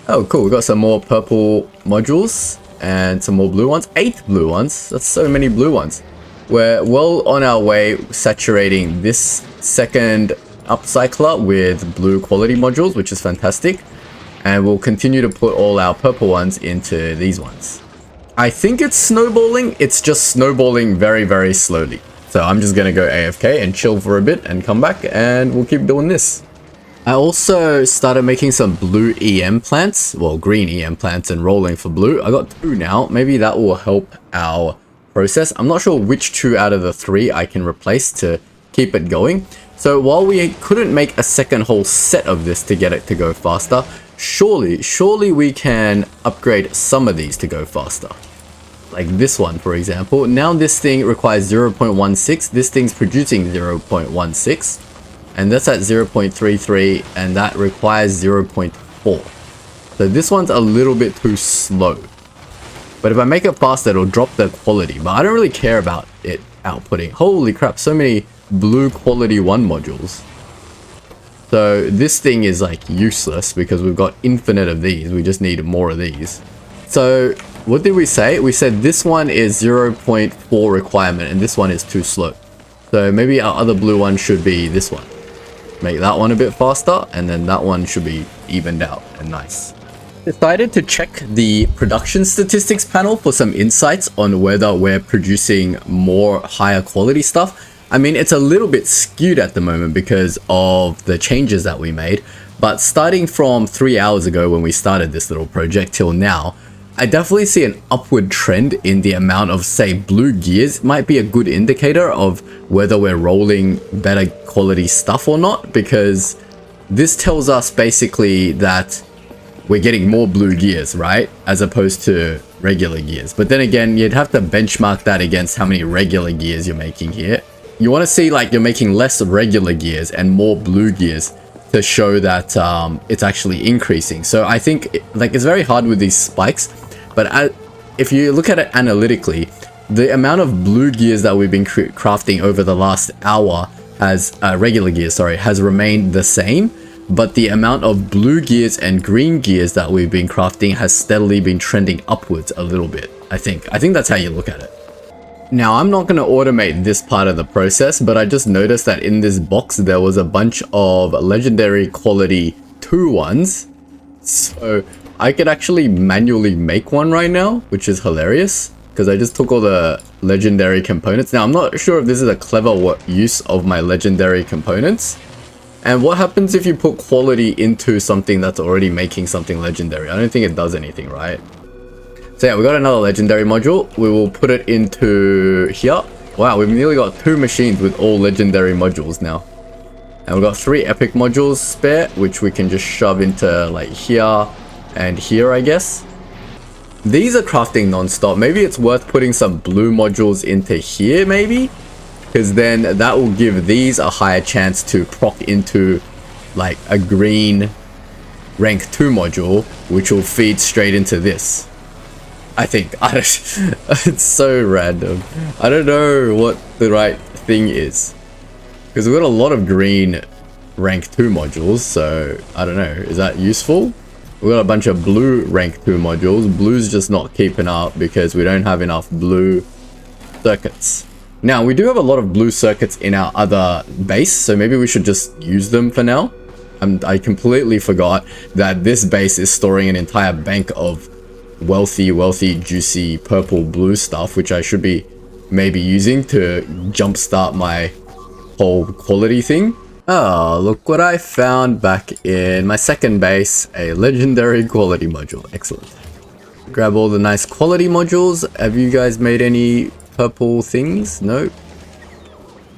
Oh, cool. We got some more purple modules and some more blue ones. 8 blue ones. That's so many blue ones. We're well on our way saturating this second upcycler with blue quality modules, which is fantastic. And we'll continue to put all our purple ones into these ones. I think it's snowballing. It's just snowballing very, very slowly. So I'm just going to go AFK and chill for a bit and come back and we'll keep doing this. I also started making some blue EM plants, well, green EM plants and rolling for blue. I got 2 now. Maybe that will help our process. I'm not sure which 2 out of the 3 I can replace to keep it going. So while we couldn't make a second whole set of this to get it to go faster, surely we can upgrade some of these to go faster. Like this one, for example. Now this thing requires 0.16. This thing's producing 0.16. And that's at 0.33, and that requires 0.4. So this one's a little bit too slow. But if I make it faster, it'll drop the quality. But I don't really care about it outputting. Holy crap, so many blue quality 1 modules. So this thing is like useless because we've got infinite of these. We just need more of these. So what did we say? We said this one is 0.4 requirement and this one is too slow. So maybe our other blue one should be this one. Make that one a bit faster and then that one should be evened out and nice. Decided to check the production statistics panel for some insights on whether we're producing more higher quality stuff. I mean, it's a little bit skewed at the moment because of the changes that we made, but starting from 3 hours ago when we started this little project till now, I definitely see an upward trend in the amount of, say, blue gears. It might be a good indicator of whether we're rolling better quality stuff or not, because this tells us basically that we're getting more blue gears, right? As opposed to regular gears. But then again, you'd have to benchmark that against how many regular gears you're making here. You want to see like you're making less regular gears and more blue gears to show that it's actually increasing. So I think like it's very hard with these spikes, but if you look at it analytically, the amount of blue gears that we've been crafting over the last hour has regular gears, sorry, has remained the same. But the amount of blue gears and green gears that we've been crafting has steadily been trending upwards a little bit, I think. I think that's how you look at it. Now, I'm not going to automate this part of the process, but I just noticed that in this box, there was a bunch of legendary quality 2 ones. So I could actually manually make one right now, which is hilarious because I just took all the legendary components. Now, I'm not sure if this is a clever use of my legendary components. And what happens if you put quality into something that's already making something legendary? I don't think it does anything, right? So yeah, we got another legendary module. We will put it into here. Wow, we've nearly got 2 machines with all legendary modules now. And we've got 3 epic modules spare, which we can just shove into like here and here, I guess. These are crafting non-stop. Maybe it's worth putting some blue modules into here, maybe? Because then that will give these a higher chance to proc into like a green rank 2 module, which will feed straight into this. I think. It's so random. I don't know what the right thing is. Because we've got a lot of green rank 2 modules, so I don't know. Is that useful? We've got a bunch of blue rank 2 modules. Blue's just not keeping up because we don't have enough blue circuits. Now, we do have a lot of blue circuits in our other base, so maybe we should just use them for now. I completely forgot that this base is storing an entire bank of wealthy, juicy purple blue stuff, which I should be maybe using to jumpstart my whole quality thing. Oh, look what I found back in my second base, a legendary quality module. Excellent. Grab all the nice quality modules. Have you guys made any purple things? No?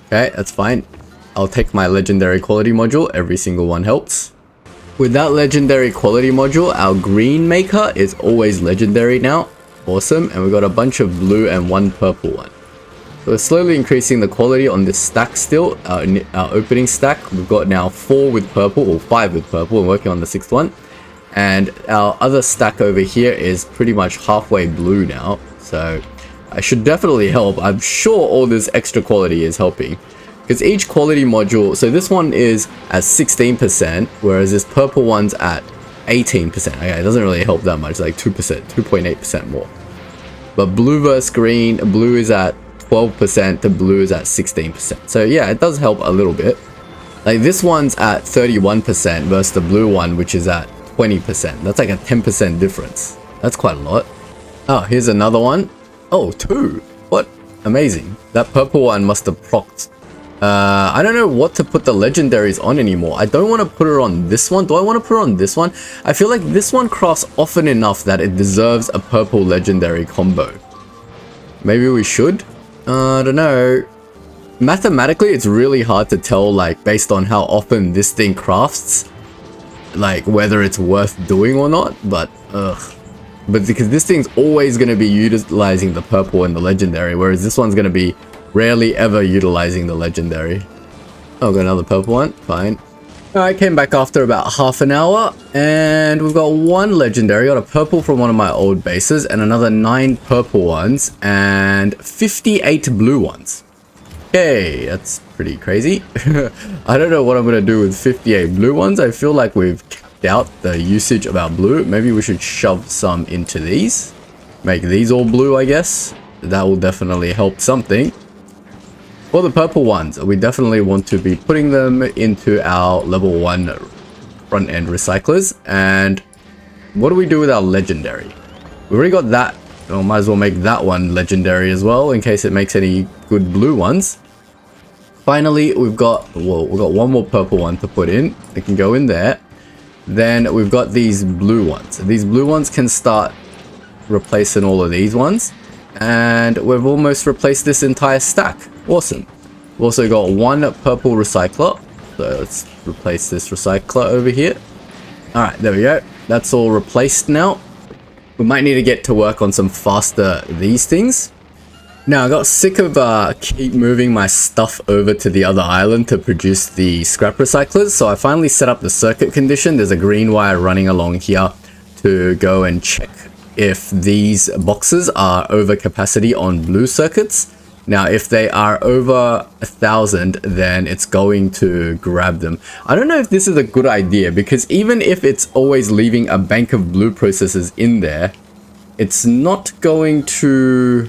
Okay, that's fine. I'll take my legendary quality module. Every single one helps. With that legendary quality module, our green maker is always legendary now. Awesome. And we've got a bunch of blue and one purple one. So we're slowly increasing the quality on this stack still. Our opening stack, we've got now 4 with purple, or 5 with purple. We're working on the 6th one. And our other stack over here is pretty much halfway blue now. So I should definitely help. I'm sure all this extra quality is helping. Because each quality module, so this one is at 16%, whereas this purple one's at 18%. Okay, it doesn't really help that much, like 2%, 2.8% more. But blue versus green, blue is at 12%, the blue is at 16%. So yeah, it does help a little bit. Like this one's at 31% versus the blue one, which is at 20%. That's like a 10% difference. That's quite a lot. Oh, here's another one. Oh, 2. What? Amazing. That purple one must have procced. I don't know what to put the legendaries on anymore. I don't want to put it on this one. Do I want to put it on this one? I feel like this one crafts often enough that it deserves a purple legendary combo. Maybe we should? I don't know. Mathematically, it's really hard to tell, like, based on how often this thing crafts, like, whether it's worth doing or not, but, But because this thing's always going to be utilizing the purple and the legendary, whereas this one's going to be rarely ever utilizing the legendary. Oh, got another purple one. Fine. Alright, came back after about half an hour, and we've got 1 legendary. Got a purple from one of my old bases, and another 9 purple ones, and 58 blue ones. Okay, that's pretty crazy. I don't know what I'm going to do with 58 blue ones. I feel like we've capped out the usage of our blue. Maybe we should shove some into these. Make these all blue, I guess. That will definitely help something. For the purple ones, we definitely want to be putting them into our level 1 front end recyclers. And what do we do with our legendary? We already got that. Well, might as well make that one legendary as well, in case it makes any good blue ones. Finally, we've got one more purple one to put in. It can go in there. Then we've got these blue ones. These blue ones can start replacing all of these ones. And we've almost replaced this entire stack. Awesome. We've also got 1 purple recycler. So let's replace this recycler over here. Alright, there we go. That's all replaced now. We might need to get to work on some faster these things. Now, I got sick of keep moving my stuff over to the other island to produce the scrap recyclers. So I finally set up the circuit condition. There's a green wire running along here to go and check if these boxes are over capacity on blue circuits. Now, if they are over 1,000, then it's going to grab them. I don't know if this is a good idea, because even if it's always leaving a bank of blue processes in there, it's not going to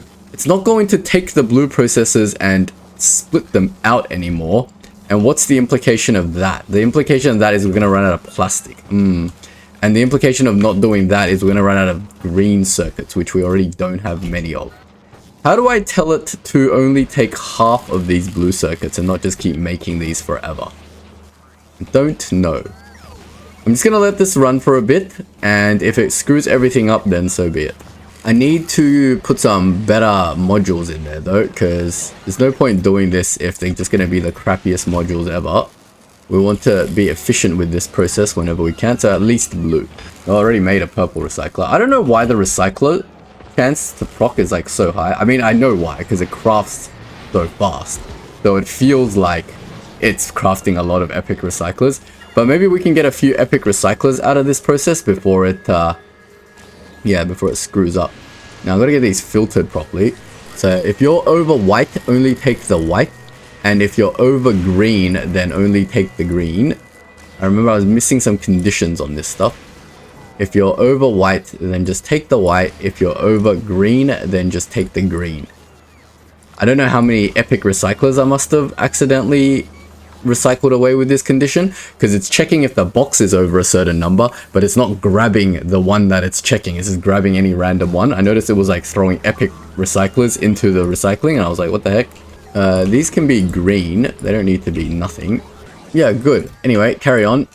take the blue processes and split them out anymore. And what's the implication of that? The implication of that is we're going to run out of plastic. And the implication of not doing that is we're going to run out of green circuits, which we already don't have many of. How do I tell it to only take half of these blue circuits and not just keep making these forever? I don't know. I'm just going to let this run for a bit, and if it screws everything up, then so be it. I need to put some better modules in there though, because there's no point doing this if they're just going to be the crappiest modules ever. We want to be efficient with this process whenever we can, so at least blue. I already made a purple recycler. I don't know why the recycler chance to proc is like so high. I mean, I know why, because it crafts so fast. So it feels like it's crafting a lot of epic recyclers. But maybe we can get a few epic recyclers out of this process before it, before it screws up. Now I've got to get these filtered properly. So if you're over white, only take the white. And if you're over green, then only take the green. I remember I was missing some conditions on this stuff. If you're over white, then just take the white. If you're over green, then just take the green. I don't know how many epic recyclers I must have accidentally recycled away with this condition, because it's checking if the box is over a certain number, but it's not grabbing the one that it's checking. It's just grabbing any random one. I noticed it was like throwing epic recyclers into the recycling, and I was like, what the heck? These can be green. They don't need to be nothing. Yeah, good. Anyway, carry on.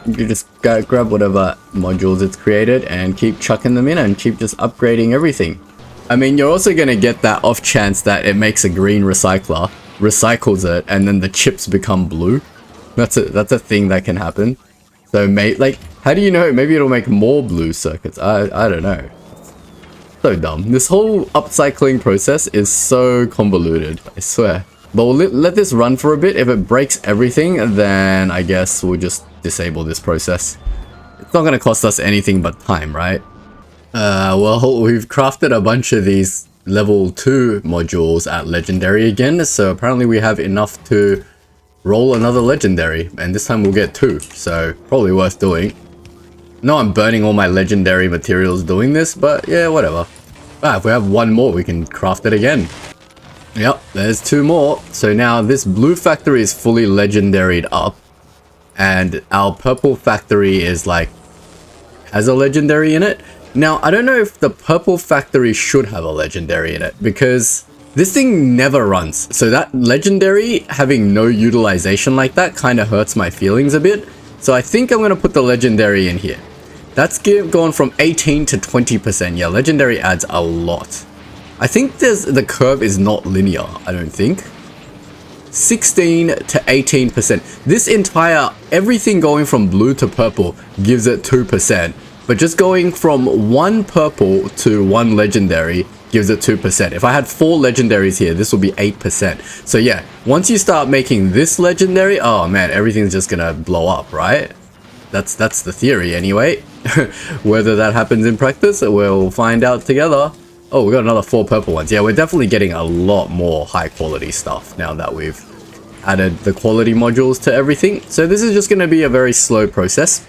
You just grab whatever modules it's created and keep chucking them in and keep just upgrading everything. I mean, you're also going to get that off chance that it makes a green recycler, recycles it, and then the chips become blue. That's a thing that can happen. So, like, how do you know? Maybe it'll make more blue circuits. I don't know. So dumb. This whole upcycling process is so convoluted, I swear. But we'll let this run for a bit. If it breaks everything, then I guess we'll just disable this process. It's not going to cost us anything but time, right? Well, we've crafted a bunch of these level 2 modules at Legendary again, so apparently we have enough to roll another Legendary, and this time we'll get 2, so probably worth doing. No, I'm burning all my Legendary materials doing this, but yeah, whatever. If we have one more, we can craft it again. Yep, there's 2 more. So now this blue factory is fully legendaried up, and our purple factory is like, has a legendary in it. Now, I don't know if the purple factory should have a legendary in it, because this thing never runs. So that legendary having no utilization like that kind of hurts my feelings a bit. So I think I'm going to put the legendary in here. That's gone from 18 to 20%. Yeah, legendary adds a lot. I think the curve is not linear, I don't think. 16 to 18%. This entire, everything going from blue to purple gives it 2%. But just going from 1 purple to 1 legendary gives it 2%. If I had 4 legendaries here, this will be 8%. So yeah, once you start making this legendary, oh man, everything's just gonna blow up, right? That's the theory anyway. Whether that happens in practice, we'll find out together. Oh, we got another 4 purple ones. Yeah, we're definitely getting a lot more high quality stuff now that we've added the quality modules to everything. So this is just gonna be a very slow process.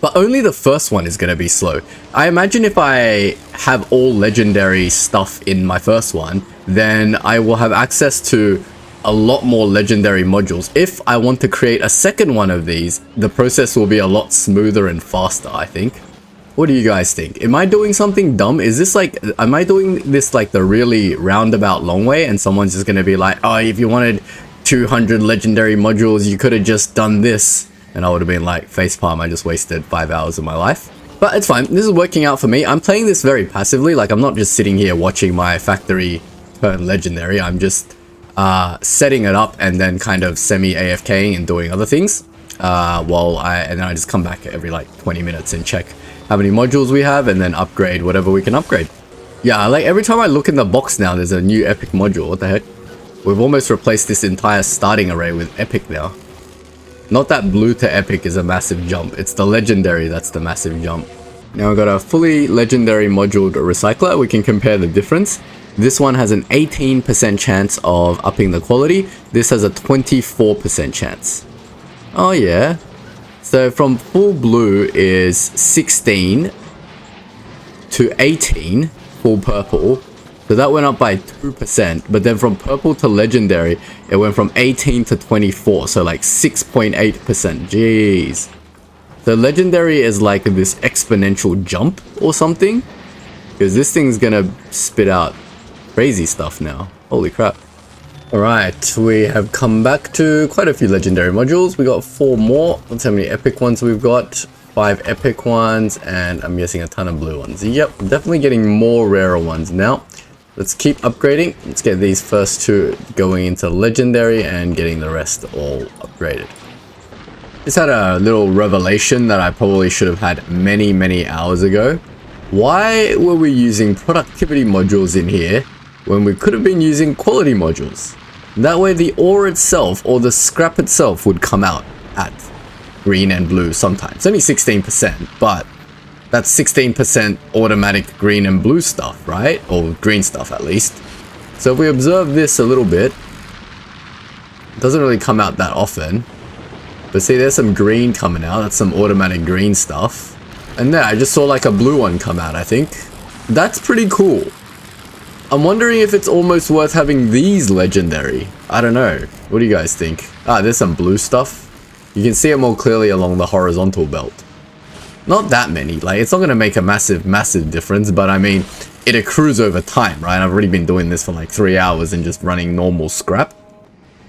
But only the first one is going to be slow. I imagine if I have all legendary stuff in my first one, then I will have access to a lot more legendary modules. If I want to create a second one of these, the process will be a lot smoother and faster, I think. What do you guys think? Am I doing something dumb? Is this like, am I doing this like the really roundabout long way, and someone's just going to be like, oh, if you wanted 200 legendary modules, you could have just done this. And I would have been like, facepalm, I just wasted 5 hours of my life. But it's fine, this is working out for me. I'm playing this very passively, like I'm not just sitting here watching my factory turn legendary. I'm just setting it up and then kind of semi-AFKing and doing other things. And then I just come back every like 20 minutes and check how many modules we have and then upgrade whatever we can upgrade. Yeah, like every time I look in the box now, there's a new epic module. What the heck? We've almost replaced this entire starting array with epic now. Not that blue to epic is a massive jump, it's the legendary that's the massive jump. Now we've got a fully legendary moduled recycler. We can compare the difference. This one has an 18% chance of upping the quality. This has a 24% chance. Oh yeah. So from full blue is 16 to 18, full purple. So that went up by 2%, but then from purple to legendary, it went from 18 to 24, so like 6.8%. Jeez. So legendary is like this exponential jump or something, because this thing's gonna spit out crazy stuff now. Holy crap. Alright, we have come back to quite a few legendary modules. We got 4 more. Let's see how many epic ones we've got. 5 epic ones, and I'm guessing a ton of blue ones. Yep, definitely getting more rarer ones now. Let's keep upgrading. Let's get these first 2 going into legendary and getting the rest all upgraded. Just had a little revelation that I probably should have had many hours ago. Why were we using productivity modules in here when we could have been using quality modules? That way the ore itself or the scrap itself would come out at green and blue sometimes. It's only 16%, but that's 16% automatic green and blue stuff, right? Or green stuff at least. So if we observe this a little bit, it doesn't really come out that often. But see, there's some green coming out. That's some automatic green stuff. And there, I just saw like a blue one come out, I think. That's pretty cool. I'm wondering if it's almost worth having these legendary. I don't know. What do you guys think? Ah, there's some blue stuff. You can see it more clearly along the horizontal belt. Not that many. Like, it's not going to make a massive difference, but I mean, it accrues over time, right? I've already been doing this for like 3 hours and just running normal scrap.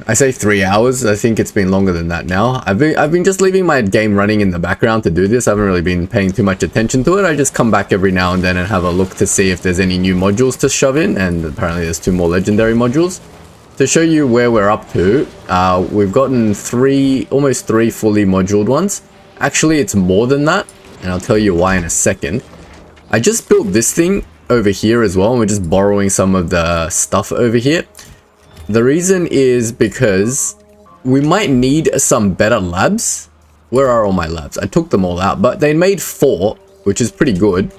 I say 3 hours. I think it's been longer than that now. I've been just leaving my game running in the background to do this. I haven't really been paying too much attention to it. I just come back every now and then and have a look to see if there's any new modules to shove in. And apparently there's 2 more legendary modules. To show you where we're up to, we've gotten almost 3 fully moduled ones. Actually, it's more than that, and I'll tell you why in a second. I just built this thing over here as well, and we're just borrowing some of the stuff over here. The reason is because we might need some better labs. Where are all my labs? I took them all out, but they made 4, which is pretty good.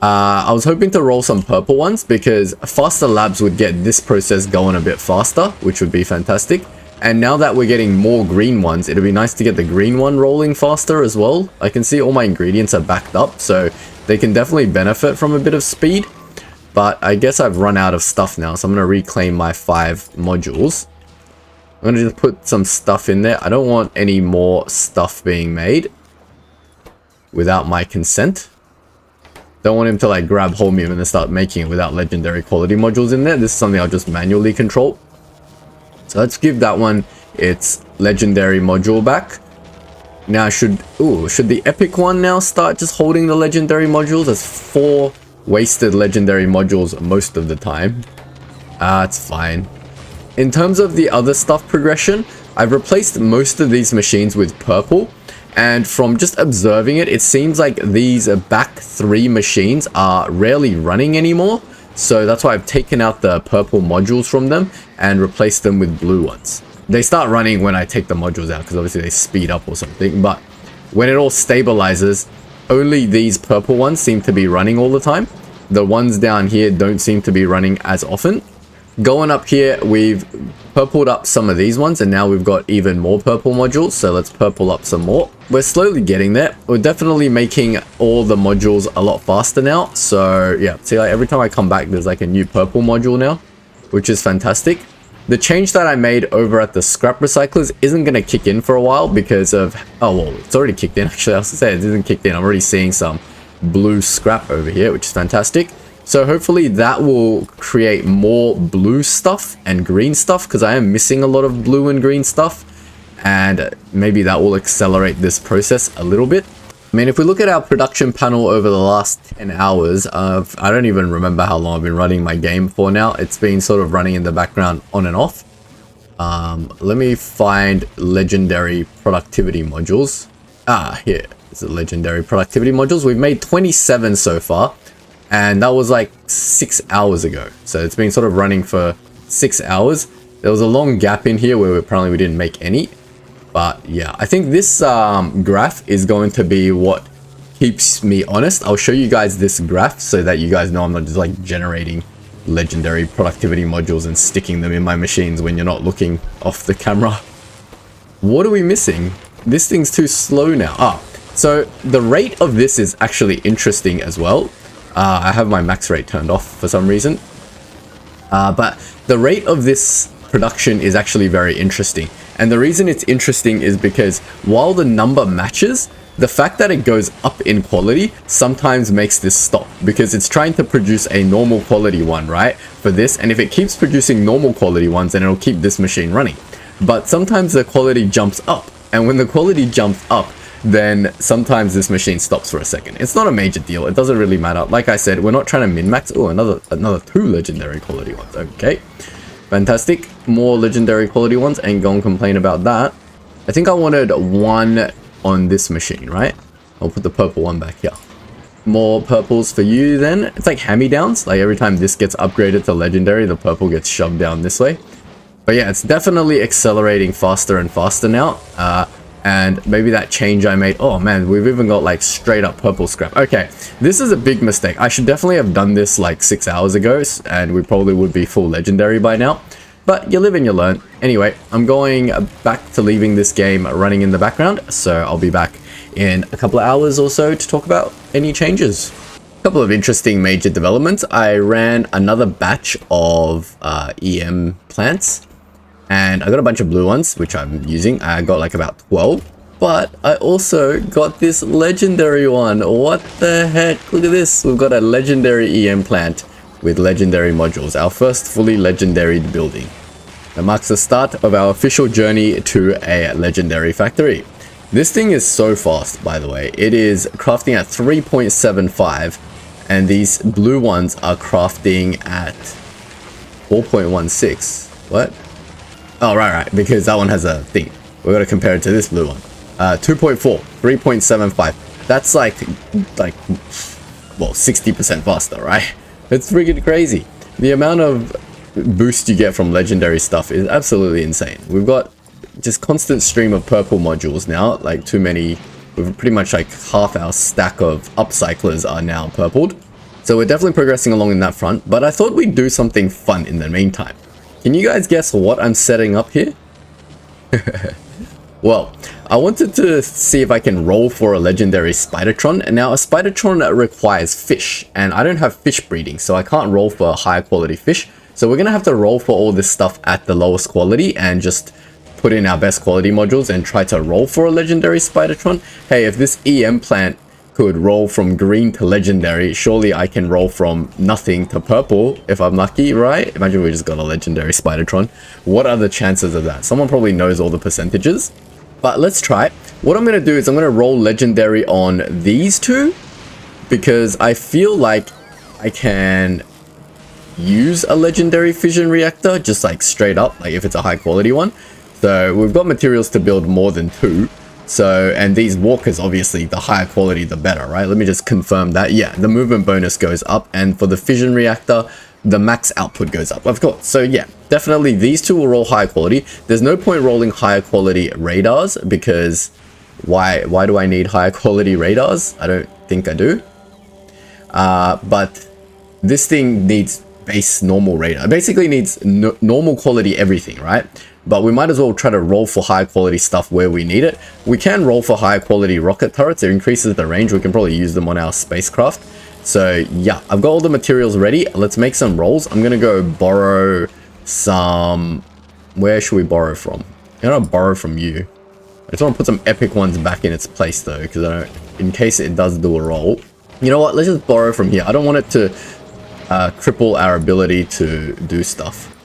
I was hoping to roll some purple ones because faster labs would get this process going a bit faster, which would be fantastic. And now that we're getting more green ones, it'd be nice to get the green one rolling faster as well. I can see all my ingredients are backed up, so they can definitely benefit from a bit of speed. But I guess I've run out of stuff now, so I'm going to reclaim my 5 modules. I'm going to just put some stuff in there. I don't want any more stuff being made without my consent. Don't want him to like grab holmium and then start making it without legendary quality modules in there. This is something I'll just manually control. So let's give that one its legendary module back. Now should the epic one now start just holding the legendary modules? There's 4 wasted legendary modules most of the time. It's fine. In terms of the other stuff progression, I've replaced most of these machines with purple, and from just observing it, it seems like these back 3 machines are rarely running anymore. So that's why I've taken out the purple modules from them and replaced them with blue ones. They start running when I take the modules out because obviously they speed up or something, but when it all stabilizes, only these purple ones seem to be running all the time. The ones down here don't seem to be running as often. Going up here, we've purpled up some of these ones, and now we've got even more purple modules, so let's purple up some more. We're slowly getting there. We're definitely making all the modules a lot faster now, so yeah, see, like every time I come back, there's like a new purple module now, which is fantastic. The change that I made over at the scrap recyclers isn't going to kick in for a while because of... Oh, well, it's already kicked in. Actually, I was going to say it isn't kicked in. I'm already seeing some blue scrap over here, which is fantastic. So hopefully that will create more blue stuff and green stuff because I am missing a lot of blue and green stuff. And maybe that will accelerate this process a little bit. I mean, if we look at our production panel over the last 10 hours, I don't even remember how long I've been running my game for now. It's been sort of running in the background on and off. Let me find legendary productivity modules. Here is the legendary productivity modules. We've made 27 so far, and that was like 6 hours ago. So it's been sort of running for 6 hours. There was a long gap in here where apparently we didn't make any. But yeah, I think this graph is going to be what keeps me honest. I'll show you guys this graph so that you guys know I'm not just like generating legendary productivity modules and sticking them in my machines when you're not looking off the camera. What are we missing? This thing's too slow now. So the rate of this is actually interesting as well. I have my max rate turned off for some reason. But the rate of this production is actually very interesting. And the reason it's interesting is because while the number matches, the fact that it goes up in quality sometimes makes this stop because it's trying to produce a normal quality one, right, for this. And if it keeps producing normal quality ones, then it'll keep this machine running. But sometimes the quality jumps up. And when the quality jumps up, then sometimes this machine stops for a second. It's not a major deal. It doesn't really matter. Like I said, we're not trying to min-max. Oh, another 2 legendary quality ones. Okay. Fantastic. More legendary quality ones, and go and complain about that. I think I wanted 1 on this machine, right? I'll put the purple one back here. More purples for you then. It's like hand-me-downs. Like every time this gets upgraded to legendary, the purple gets shoved down this way. But yeah, it's definitely accelerating faster and faster now. And maybe that change I made... Oh man, we've even got like straight up purple scrap. Okay, this is a big mistake. I should definitely have done this like 6 hours ago, and we probably would be full legendary by now. But you live and you learn. Anyway, I'm going back to leaving this game running in the background, so I'll be back in a couple of hours or so to talk about any changes. Couple of interesting major developments. I ran another batch of EM plants, and I got a bunch of blue ones, which I'm using. I got like about 12. But I also got this legendary one. What the heck? Look at this. We've got a legendary EM plant with legendary modules. Our first fully legendary building. That marks the start of our official journey to a legendary factory. This thing is so fast, by the way. It is crafting at 3.75, and these blue ones are crafting at 4.16. What? Oh, right, because that one has a thing. We're going to compare it to this blue one. 2.4, 3.75. That's like, well, 60% faster, right? It's freaking crazy. The amount of boost you get from legendary stuff is absolutely insane. We've got just constant stream of purple modules now, like too many. We've pretty much like half our stack of upcyclers are now purpled. So we're definitely progressing along in that front, but I thought we'd do something fun in the meantime. Can you guys guess what I'm setting up here? Well, I wanted to see if I can roll for a legendary Spidertron. And now a Spidertron requires fish, and I don't have fish breeding, so I can't roll for higher quality fish. So we're going to have to roll for all this stuff at the lowest quality and just put in our best quality modules and try to roll for a legendary Spidertron. Hey, if this EM plant could roll from green to legendary, surely I can roll from nothing to purple if I'm lucky, right? Imagine we just got a legendary Spidertron. What are the chances of that? Someone probably knows all the percentages. But let's try it. What I'm going to do is I'm going to roll legendary on these two, because I feel like I can use a legendary fission reactor just like straight up, like if it's a high quality one. So we've got materials to build more than 2. So, and these walkers, obviously the higher quality the better, right? Let me just confirm that. Yeah, the movement bonus goes up, and for the fission reactor the max output goes up, of course. So yeah, definitely these two will roll high quality. There's no point rolling higher quality radars, because why do I need higher quality radars? I don't think I do. But this thing needs base normal radar. It basically needs normal quality everything, right? But we might as well try to roll for high quality stuff where we need it. We can roll for high quality rocket turrets. It increases the range. We can probably use them on our spacecraft. So yeah, I've got all the materials ready. Let's make some rolls. I'm gonna go borrow some. Where should we borrow from? I'm gonna borrow from you. I just want to put some epic ones back in its place though, because I don't, in case it does do a roll. You know what? Let's just borrow from here. I don't want it to cripple our ability to do stuff.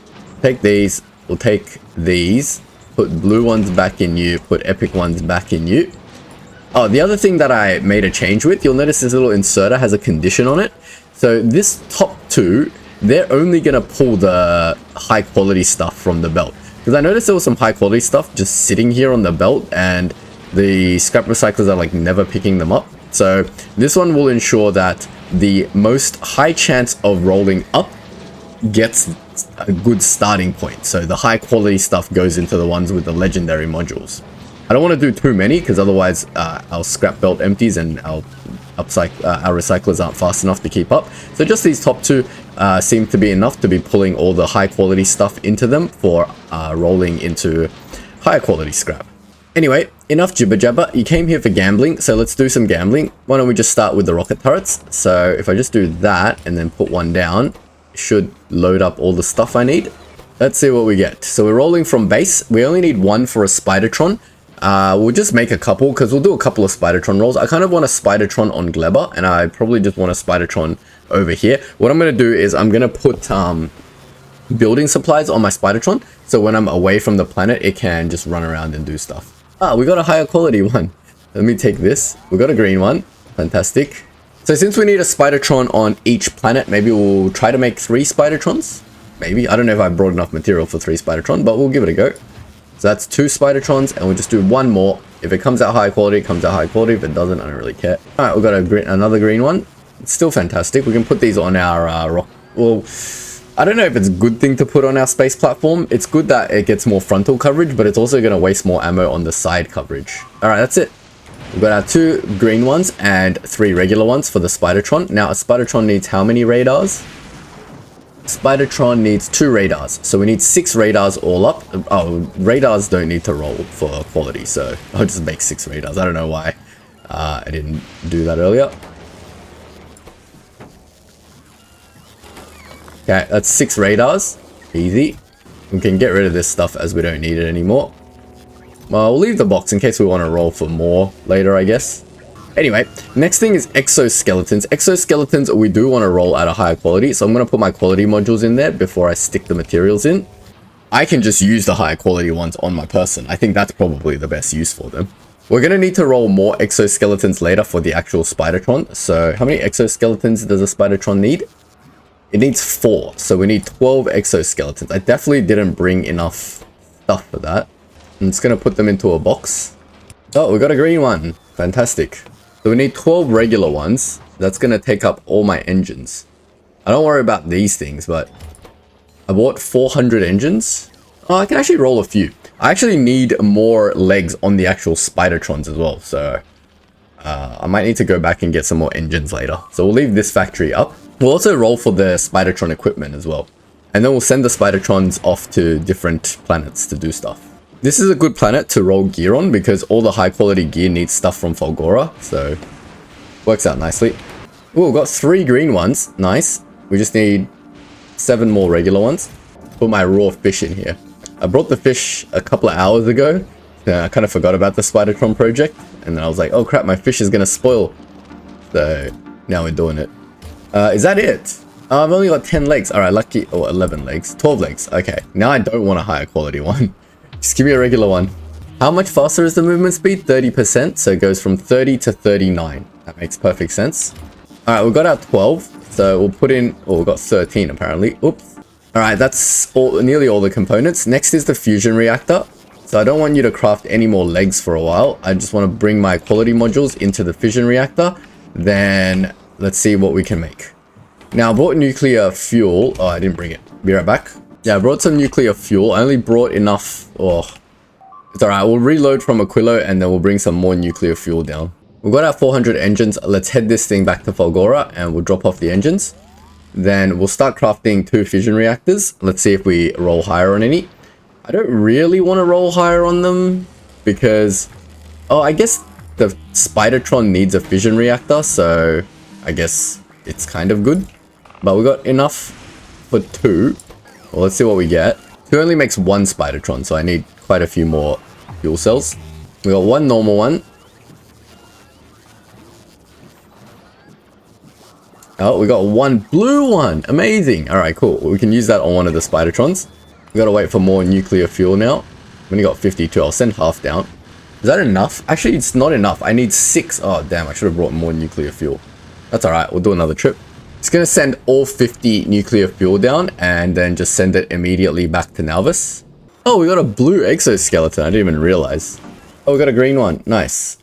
Take these. We'll take these. Put blue ones back in you. Put epic ones back in you. Oh, the other thing that I made a change with, you'll notice this little inserter has a condition on it. So this top 2, they're only going to pull the high quality stuff from the belt. Because I noticed there was some high quality stuff just sitting here on the belt, and the scrap recyclers are like never picking them up. So this one will ensure that the most high chance of rolling up gets a good starting point. So the high quality stuff goes into the ones with the legendary modules. I don't want to do too many, because otherwise our scrap belt empties and our recyclers aren't fast enough to keep up. So just these top 2 seem to be enough to be pulling all the high quality stuff into them for rolling into higher quality scrap. Anyway, enough jibber jabber. You came here for gambling, so let's do some gambling. Why don't we just start with the rocket turrets? So if I just do that and then put one down, it should load up all the stuff I need. Let's see what we get. So we're rolling from base. We only need 1 for a Spidertron. We'll just make a couple, because we'll do a couple of Spidertron rolls. I kind of want a Spidertron on Gleba, and I probably just want a Spidertron over here. What I'm going to do is I'm going to put building supplies on my Spidertron, so when I'm away from the planet, it can just run around and do stuff. Ah, we got a higher quality one. Let me take this. We got a green one. Fantastic. So since we need a Spidertron on each planet, maybe we'll try to make 3 Spidertrons. Maybe. I don't know if I brought enough material for 3 Spidertron, but we'll give it a go. So that's 2 Spidertrons, and we'll just do 1 more. If it comes out high quality, it comes out high quality. If it doesn't, I don't really care. All right, we've got another green one. It's still fantastic. We can put these on our rock. Well, I don't know if it's a good thing to put on our space platform. It's good that it gets more frontal coverage, but it's also going to waste more ammo on the side coverage. All right, that's it. We've got our 2 green ones and 3 regular ones for the Spidertron. Now, a Spidertron needs how many radars? Spidertron needs 2 radars, so we need 6 radars all up. Oh, radars don't need to roll for quality, so I'll just make 6 radars. I don't know why I didn't do that earlier. Okay, that's 6 radars. Easy. We can get rid of this stuff as we don't need it anymore. Well, we'll leave the box in case we want to roll for more later, I guess. Anyway, next thing is exoskeletons. Exoskeletons we do want to roll at a higher quality, so I'm going to put my quality modules in there before I stick the materials in. I can just use the higher quality ones on my person. I think that's probably the best use for them. We're going to need to roll more exoskeletons later for the actual Spidertron. So how many exoskeletons does a Spidertron need? It needs 4, so we need 12 exoskeletons. I definitely didn't bring enough stuff for that. I'm just going to put them into a box. Oh, we got a green one. Fantastic. So we need 12 regular ones. That's going to take up all my engines. I don't worry about these things, but I bought 400 engines. Oh, I can actually roll a few. I actually need more legs on the actual Spidertrons as well, so I might need to go back and get some more engines later. So we'll leave this factory up. We'll also roll for the Spidertron equipment as well. And then we'll send the Spidertrons off to different planets to do stuff. This is a good planet to roll gear on because all the high quality gear needs stuff from Fulgora, so works out nicely. Ooh, we've got 3 green ones. Nice. We just need 7 more regular ones. Put my raw fish in here. I brought the fish a couple of hours ago. I kind of forgot about the Spidertron project. And then I was like, oh crap, my fish is going to spoil. So now we're doing it. Is that it? I've only got 10 legs. Alright, lucky. Or 11 legs. 12 legs. Okay. Now I don't want a higher quality one. Just give me a regular one. How much faster is the movement speed? 30%. So it goes from 30 to 39. That makes perfect sense. Alright, we got our 12. So we'll put in... Oh, we got 13 apparently. Oops. Alright, that's nearly all the components. Next is the fusion reactor. So I don't want you to craft any more legs for a while. I just want to bring my quality modules into the fission reactor. Then let's see what we can make. Now I brought nuclear fuel. Oh, I didn't bring it. Be right back. Yeah, I brought some nuclear fuel. I only brought enough. Oh, it's alright. We'll reload from Aquilo and then we'll bring some more nuclear fuel down. We've got our 400 engines. Let's head this thing back to Fulgora and we'll drop off the engines. Then we'll start crafting 2 fission reactors. Let's see if we roll higher on any. I don't really want to roll higher on them because... Oh, I guess the Spidertron needs a fission reactor, so I guess it's kind of good. But we got enough for 2. Well, let's see what we get. 2 only makes 1 Spidertron, so I need quite a few more fuel cells. We got 1 normal one. Oh, we got 1 blue one. Amazing. All right, cool. We can use that on one of the Spidertrons. We gotta wait for more nuclear fuel now. We only got 52. I'll send half down. Is that enough? Actually, it's not enough. I need 6. Oh, damn. I should have brought more nuclear fuel. That's all right. We'll do another trip. It's gonna send all 50 nuclear fuel down and then just send it immediately back to Nalvis. Oh, we got a blue exoskeleton. I didn't even realize. Oh, we got a green one. Nice.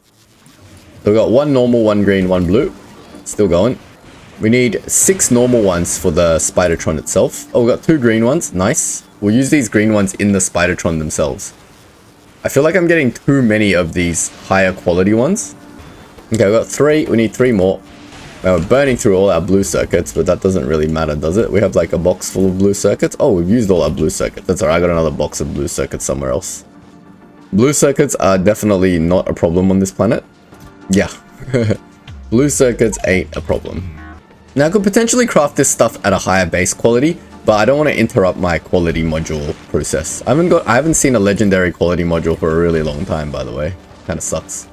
So we got 1 normal, 1 green, 1 blue. Still going. We need 6 normal ones for the Spidertron itself. Oh, we got 2 green ones. Nice. We'll use these green ones in the Spidertron themselves. I feel like I'm getting too many of these higher quality ones. Okay, we got 3. We need 3 more. Now we're burning through all our blue circuits, but that doesn't really matter, does it? We have like a box full of blue circuits. Oh, we've used all our blue circuits. That's alright. I got another box of blue circuits somewhere else. Blue circuits are definitely not a problem on this planet. Yeah. Blue circuits ain't a problem. Now I could potentially craft this stuff at a higher base quality, but I don't want to interrupt my quality module process. I haven't seen a legendary quality module for a really long time, by the way. Kind of sucks.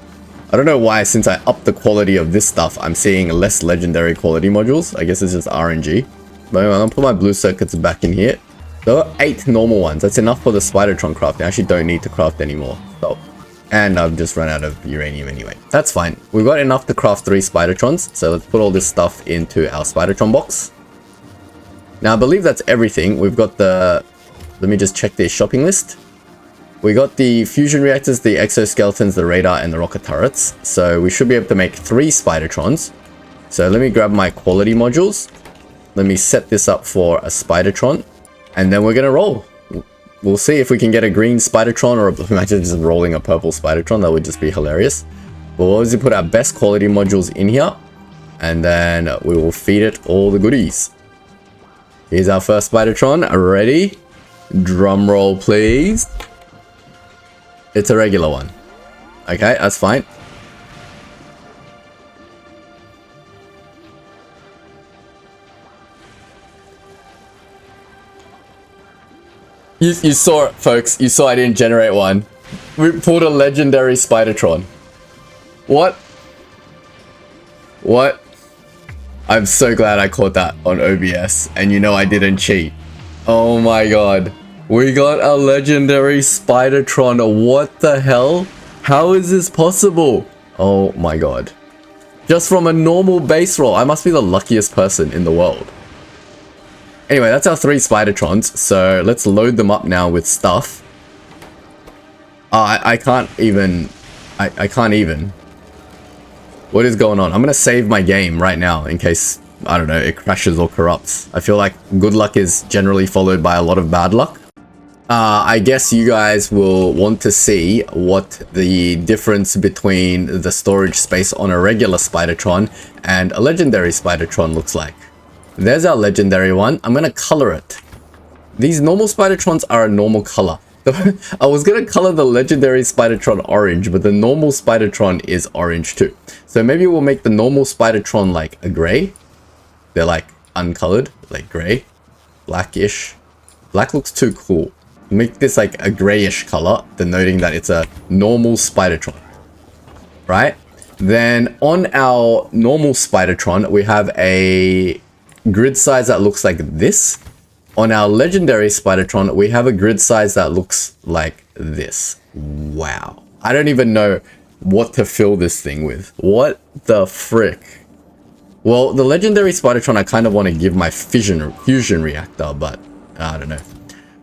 I don't know why, since I upped the quality of this stuff, I'm seeing less legendary quality modules. I guess it's just RNG. But anyway, I'm gonna put my blue circuits back in here. So I got 8 normal ones. That's enough for the Spidertron crafting. I actually don't need to craft anymore. So, and I've just run out of uranium anyway. That's fine. We've got enough to craft 3 Spidertrons. So let's put all this stuff into our Spidertron box. Now I believe that's everything. We've got the... Let me just check the shopping list. We got the fusion reactors, the exoskeletons, the radar, and the rocket turrets. So we should be able to make 3 Spidertrons. So let me grab my quality modules. Let me set this up for a Spidertron. And then we're going to roll. We'll see if we can get a green Spidertron, or imagine just rolling a purple Spidertron. That would just be hilarious. We'll obviously put our best quality modules in here. And then we will feed it all the goodies. Here's our first Spidertron. Ready? Drum roll, please. It's a regular one. Okay, that's fine. You saw it, folks. You saw I didn't generate one. We pulled a legendary Spidertron. What? What? I'm so glad I caught that on OBS. And you know I didn't cheat. Oh my god. We got a legendary Spidertron. What the hell? How is this possible? Oh my god. Just from a normal base roll. I must be the luckiest person in the world. Anyway, that's our 3 Spidertrons. So let's load them up now with stuff. I can't even. I can't even. What is going on? I'm gonna save my game right now in case, I don't know, it crashes or corrupts. I feel like good luck is generally followed by a lot of bad luck. I guess you guys will want to see what the difference between the storage space on a regular Spidertron and a legendary Spidertron looks like. There's our legendary one. I'm gonna color it. These normal Spidertrons are a normal color. I was gonna color the legendary Spidertron orange, but the normal Spidertron is orange too. So maybe we'll make the normal Spidertron like a gray. They're like uncolored, like gray, blackish. Black looks too cool. Make this like a grayish color, denoting that it's a normal Spidertron. Right? Then on our normal Spidertron, we have a grid size that looks like this. On our legendary Spidertron, we have a grid size that looks like this. Wow. I don't even know what to fill this thing with. What the frick? Well, the legendary Spidertron, I kind of want to give my fusion reactor, but I don't know.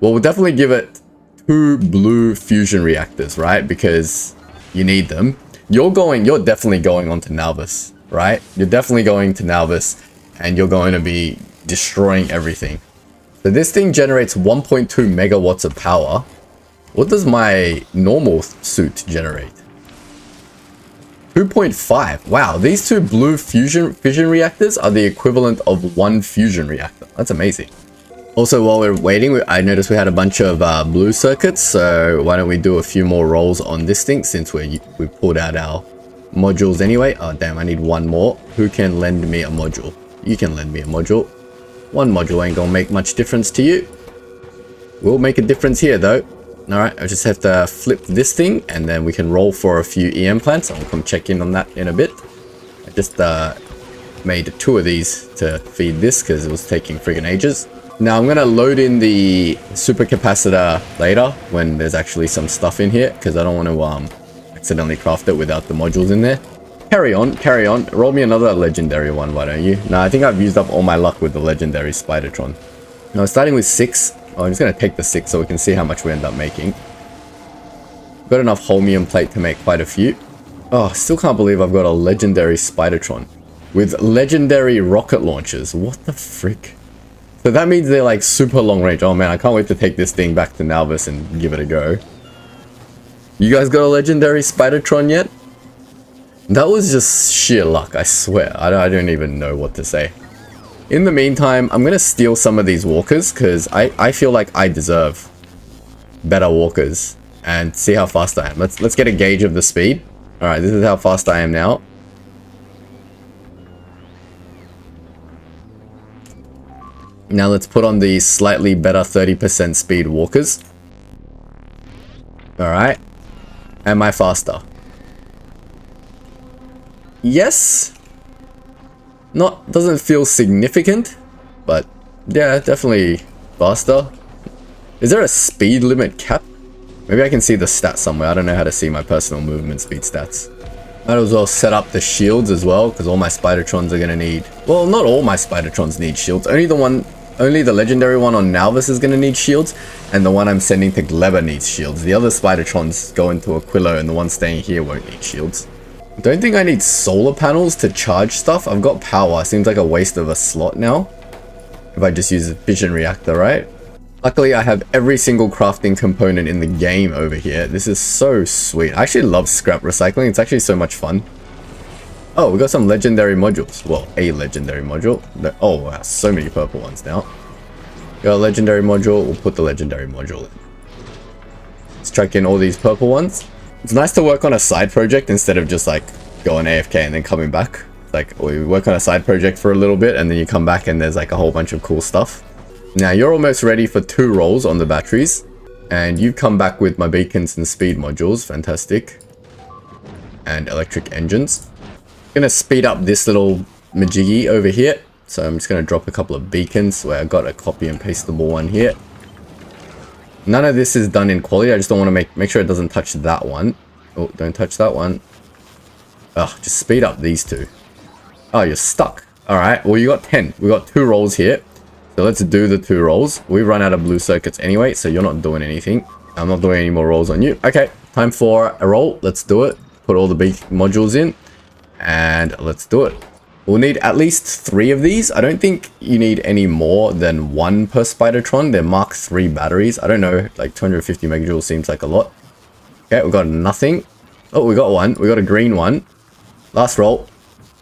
Well, we'll definitely give it 2 blue fusion reactors, right? Because you need them. You're definitely going onto Nalvis, right? You're definitely going to Nalvis, and you're going to be destroying everything. So this thing generates 1.2 megawatts of power. What does my normal suit generate? 2.5. Wow, these 2 blue fission reactors are the equivalent of 1 fusion reactor. That's amazing. Also, while we're waiting, I noticed we had a bunch of blue circuits. So why don't we do a few more rolls on this thing since we pulled out our modules anyway. Oh damn, I need 1 more. Who can lend me a module? You can lend me a module. 1 module ain't gonna make much difference to you. Will make a difference here though. Alright, I just have to flip this thing and then we can roll for a few EM plants. I'll come check in on that in a bit. I just made 2 of these to feed this because it was taking friggin' ages. Now I'm gonna load in the supercapacitor later when there's actually some stuff in here because I don't want to accidentally craft it without the modules in there. Carry on. Roll me another legendary one, why don't you? No, I think I've used up all my luck with the legendary Spidertron. Now, starting with 6. Oh, I'm just going to take the 6 so we can see how much we end up making. Got enough holmium plate to make quite a few. Oh, still can't believe I've got a legendary Spidertron with legendary rocket launchers. What the frick? So that means they're like super long range. Oh man, I can't wait to take this thing back to Nalvis and give it a go. You guys got a legendary Spidertron yet? That was just sheer luck, I swear. I don't even know what to say. In the meantime, I'm going to steal some of these walkers because I feel like I deserve better walkers and see how fast I am. Let's get a gauge of the speed. Alright, this is how fast I am now. Now let's put on the slightly better 30% speed walkers. Alright. Am I faster? Yes. Doesn't feel significant, but yeah, definitely faster. Is there a speed limit cap? Maybe I can see the stats somewhere. I don't know how to see my personal movement speed stats. Might as well set up the shields as well, because all my Spidertrons are gonna need. Well, not all my Spidertrons need shields. Only the legendary one on Nalvis is gonna need shields, and the one I'm sending to Gleba needs shields. The other Spidertrons go into Aquilo, and the one staying here won't need shields. Don't think I need solar panels to charge stuff. I've got power. Seems like a waste of a slot now. If I just use a fission reactor, right? Luckily, I have every single crafting component in the game over here. This is so sweet. I actually love scrap recycling. It's actually so much fun. Oh, we got some legendary modules. Well, a legendary module. Oh, wow. So many purple ones now. Got a legendary module. We'll put the legendary module in. Let's chuck in all these purple ones. It's nice to work on a side project instead of just like going AFK and then coming back. Like we work on a side project for a little bit and then you come back and there's like a whole bunch of cool stuff. Now you're almost ready for 2 rolls on the batteries. And you've come back with my beacons and speed modules. Fantastic. And electric engines. I'm going to speed up this little majiggy over here. So I'm just going to drop a couple of beacons where I got a copy and pastable one here. None of this is done in quality. I just don't want to make sure it doesn't touch that one. Oh, don't touch that one. Ugh, just speed up these 2. Oh, you're stuck. Alright, well you got 10. We got 2 rolls here. So let's do the 2 rolls. We run out of blue circuits anyway, so you're not doing anything. I'm not doing any more rolls on you. Okay, time for a roll. Let's do it. Put all the big modules in. And let's do it. We'll need at least 3 of these. I don't think you need any more than 1 per Spidertron. They're Mark 3 batteries. I don't know, like 250 megajoules seems like a lot. Okay, we got nothing. Oh, we got one. We got a green one. Last roll.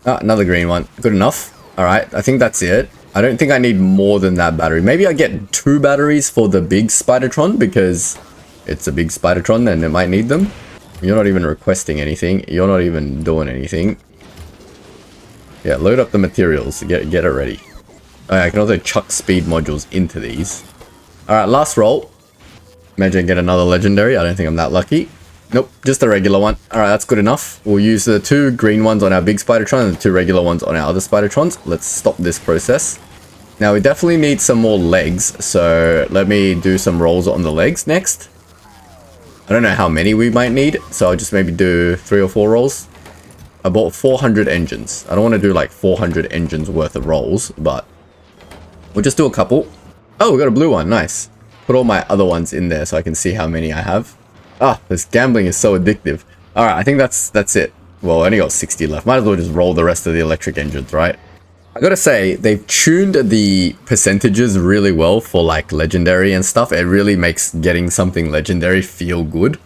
Ah, another green one. Good enough. Alright, I think that's it. I don't think I need more than that battery. Maybe I get 2 batteries for the big Spidertron because it's a big Spidertron and it might need them. You're not even requesting anything. You're not even doing anything. Yeah, load up the materials. Get it ready. Oh, yeah, I can also chuck speed modules into these. Alright, last roll. Imagine I get another legendary. I don't think I'm that lucky. Nope, just a regular one. Alright, that's good enough. We'll use the 2 green ones on our big Spidertron and the 2 regular ones on our other Spidertrons. Let's stop this process. Now, we definitely need some more legs. So, let me do some rolls on the legs next. I don't know how many we might need. So, I'll just maybe do 3 or 4 rolls. I bought 400 engines. I don't want to do like 400 engines worth of rolls, but we'll just do a couple. Oh, we got a blue one. Nice. Put all my other ones in there so I can see how many I have. Ah, this gambling is so addictive. Alright, I think that's it. Well, I only got 60 left. Might as well just roll the rest of the electric engines, right? I gotta say, they've tuned the percentages really well for like legendary and stuff. It really makes getting something legendary feel good.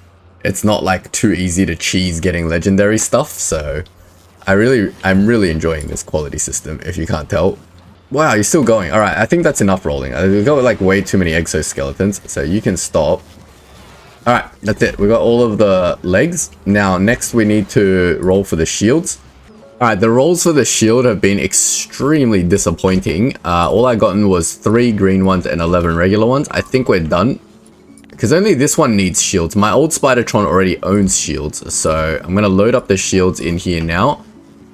It's not like too easy to cheese getting legendary stuff, so I'm really enjoying this quality system, if you can't tell. Wow, you're still going. Alright, I think that's enough rolling. We've got like way too many exoskeletons, so you can stop. Alright, that's it. We got all of the legs. Now, next we need to roll for the shields. Alright, the rolls for the shield have been extremely disappointing. All I gotten was 3 green ones and 11 regular ones. I think we're done. Because only this one needs shields. My old Spidertron already owns shields. So, I'm going to load up the shields in here now.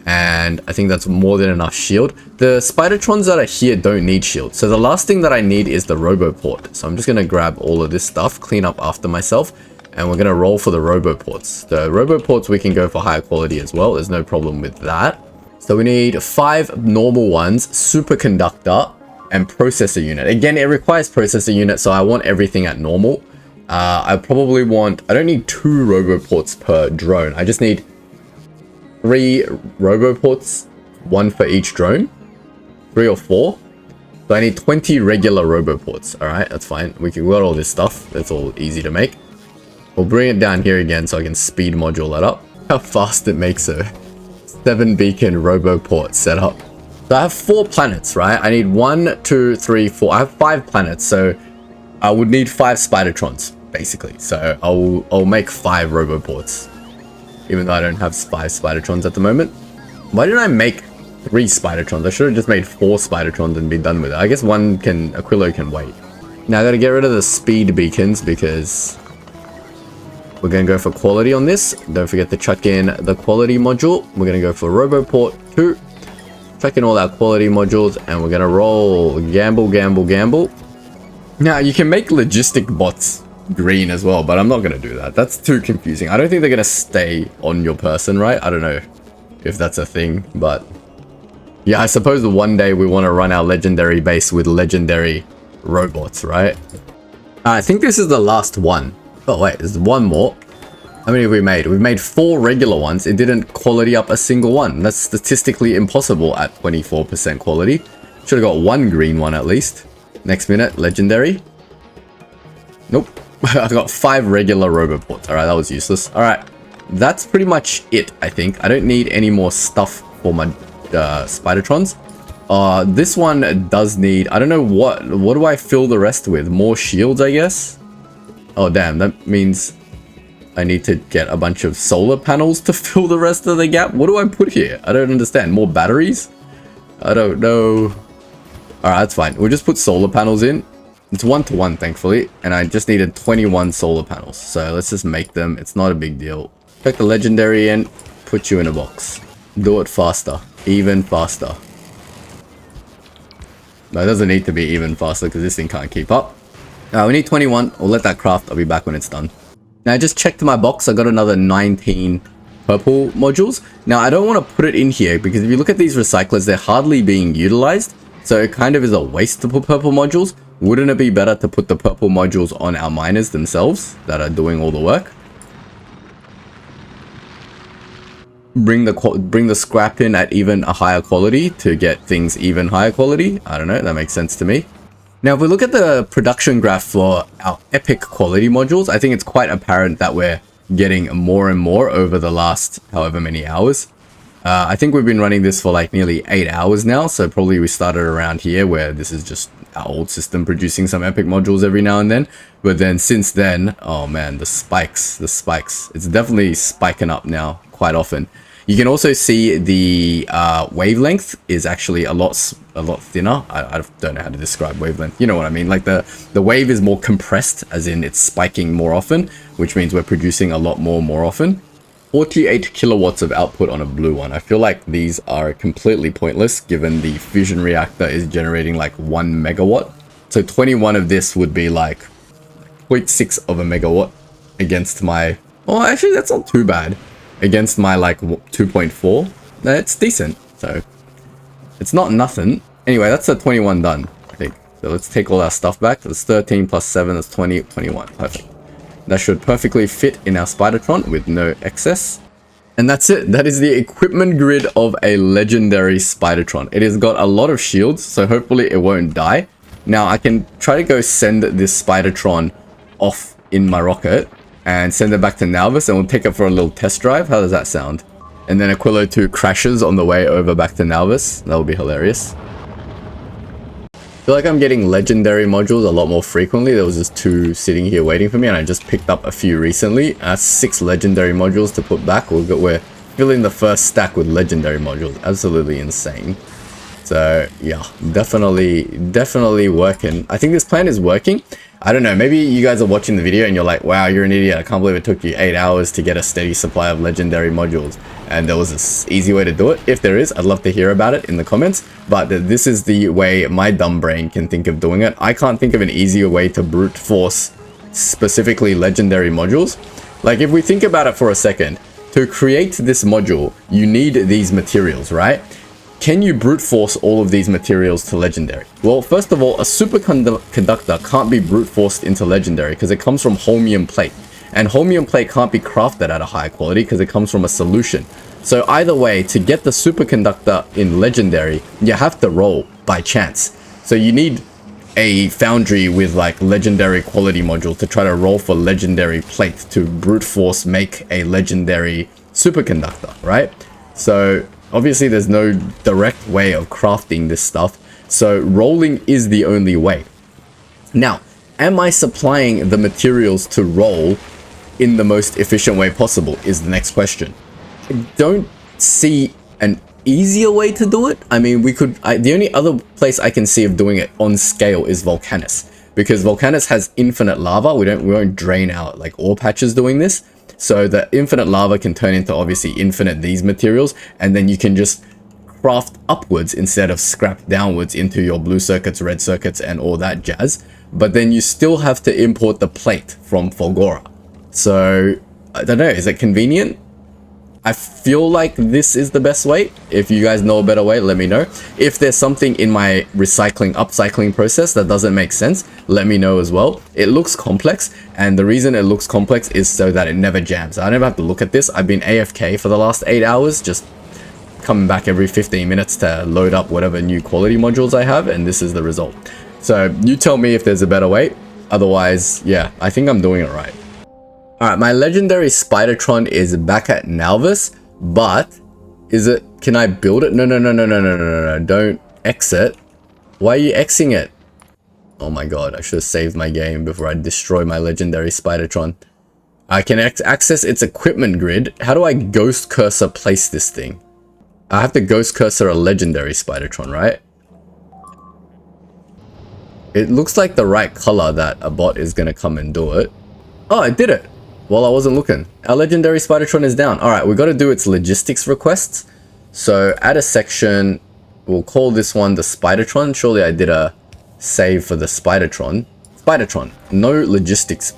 And I think that's more than enough shield. The Spidertrons that are here don't need shields. So the last thing that I need is the Roboport. So I'm just going to grab all of this stuff, clean up after myself. And we're going to roll for the Roboports. The Roboports we can go for higher quality as well. There's no problem with that. So we need 5 normal ones, superconductor, and processor unit. Again, it requires processor unit, so I want everything at normal. I don't need 2 Roboports per drone. I just need 3 Roboports, 1 for each drone. 3 or 4. So I need 20 regular Roboports. Alright, that's fine. We got all this stuff. That's all easy to make. We'll bring it down here again so I can speed module that up. How fast it makes a 7 beacon Roboport setup. So I have 4 planets, right? I need 1, 2, 3, 4. I have 5 planets, so I would need 5 Spidertrons, basically. So I'll make 5 Roboports. Even though I don't have 5 Spidertrons at the moment. Why didn't I make 3 Spidertrons? I should have just made 4 Spidertrons and be done with it. I guess Aquilo can wait. Now I gotta get rid of the speed beacons because we're gonna go for quality on this. Don't forget to chuck in the quality module. We're gonna go for Roboport 2. Chuck in all our quality modules and we're gonna roll. Gamble, gamble, gamble. Now you can make logistic bots green as well, but I'm not gonna do that. That's too confusing. I don't think they're gonna stay on your person, right? I don't know if that's a thing, but yeah, I suppose one day we want to run our legendary base with legendary robots, right? I think this is the last one. Oh wait, there's one more. How many have we made? We've made 4 regular ones. It didn't quality up a single one. That's statistically impossible at 24% quality. Should have got 1 green one at least. Next minute, legendary. Nope. I got 5 regular Roboports. Alright, that was useless. Alright, that's pretty much it, I think. I don't need any more stuff for my Spidertrons. This one does need... I don't know what do I fill the rest with? More shields, I guess? Oh, damn. That means I need to get a bunch of solar panels to fill the rest of the gap. What do I put here? I don't understand. More batteries? I don't know. Alright, that's fine. We'll just put solar panels in. It's 1-to-1, thankfully. And I just needed 21 solar panels. So let's just make them. It's not a big deal. Check the legendary in. Put you in a box. Do it faster. Even faster. No, it doesn't need to be even faster because this thing can't keep up. We need 21. We'll let that craft. I'll be back when it's done. Now, I just checked my box. I got another 19 purple modules. Now, I don't want to put it in here because if you look at these recyclers, they're hardly being utilized. So it kind of is a waste to put purple modules. Wouldn't it be better to put the purple modules on our miners themselves that are doing all the work? Bring the scrap in at even a higher quality to get things even higher quality. I don't know, that makes sense to me. Now, if we look at the production graph for our epic quality modules, I think it's quite apparent that we're getting more and more over the last however many hours. I think we've been running this for like nearly 8 hours now, so probably we started around here where this is just our old system producing some epic modules every now and then. But then since then, oh man, the spikes, it's definitely spiking up now quite often. You can also see the wavelength is actually a lot thinner. I don't know how to describe wavelength. You know what I mean? Like the wave is more compressed, as in it's spiking more often, which means we're producing a lot more often. 48 kilowatts of output on a blue one. I feel like these are completely pointless given the fusion reactor is generating like 1 megawatt. So 21 of this would be like 0.6 of a megawatt against my... Oh, actually, that's not too bad. Against my like 2.4. It's decent. So it's not nothing. Anyway, that's the 21 done, I think. So let's take all our stuff back. That's 13 plus 7. That's 20, 21. Perfect. That should perfectly fit in our Spidertron with no excess. And that's it. That is the equipment grid of a legendary Spidertron. It has got a lot of shields, so hopefully it won't die. Now I can try to go send this Spidertron off in my rocket and send it back to Nalvis, and we'll take it for a little test drive. How does that sound? And then Aquilo 2 crashes on the way over back to Nalvis. That would be hilarious. I feel like I'm getting legendary modules a lot more frequently. There was just 2 sitting here waiting for me, and I just picked up a few recently. 6 legendary modules to put back. We're filling the first stack with legendary modules. Absolutely insane. So yeah, definitely working. I think this plan is working. I don't know, maybe you guys are watching the video and you're like, wow, you're an idiot. I can't believe it took you 8 hours to get a steady supply of legendary modules. And there was this easy way to do it. If there is, I'd love to hear about it in the comments. But this is the way my dumb brain can think of doing it. I can't think of an easier way to brute force specifically legendary modules. Like if we think about it for a second, to create this module, you need these materials, right? Can you brute force all of these materials to legendary? Well, first of all, a superconductor can't be brute forced into legendary because it comes from holmium plate. And holmium plate can't be crafted at a high quality because it comes from a solution. So either way, to get the superconductor in legendary, you have to roll by chance. So you need a foundry with like legendary quality module to try to roll for legendary plate to brute force make a legendary superconductor, right? So obviously there's no direct way of crafting this stuff, so rolling is the only way. Now, am I supplying the materials to roll in the most efficient way possible is the next question. I don't see an easier way to do it. I mean, the only other place I can see of doing it on scale is Volcanus, because Volcanus has infinite lava. We won't drain out like ore patches doing this. So the infinite lava can turn into obviously infinite these materials, and then you can just craft upwards instead of scrap downwards into your blue circuits, red circuits, and all that jazz. But then you still have to import the plate from Fulgora. So I don't know, is it convenient? I feel like this is the best way. If you guys know a better way, let me know. If there's something in my upcycling process that doesn't make sense, let me know as well. It looks complex, and the reason it looks complex is so that it never jams. I never have to look at this. I've been AFK for the last 8 hours, just coming back every 15 minutes to load up whatever new quality modules I have, and this is the result. So you tell me if there's a better way. Otherwise, yeah, I think I'm doing it right. Alright, my legendary Spidertron is back at Nalvis, but can I build it? No, don't exit. Why are you Xing it? Oh my god, I should have saved my game before I destroy my legendary Spidertron. I can access its equipment grid. How do I ghost cursor place this thing? I have to ghost cursor a legendary Spidertron, right? It looks like the right color that a bot is gonna come and do it. Oh, it did it! While I wasn't looking. Our legendary Spidertron is down. Alright, we gotta do its logistics requests. So add a section. We'll call this one the Spidertron. Surely I did a save for the Spidertron. Spidertron. No logistics.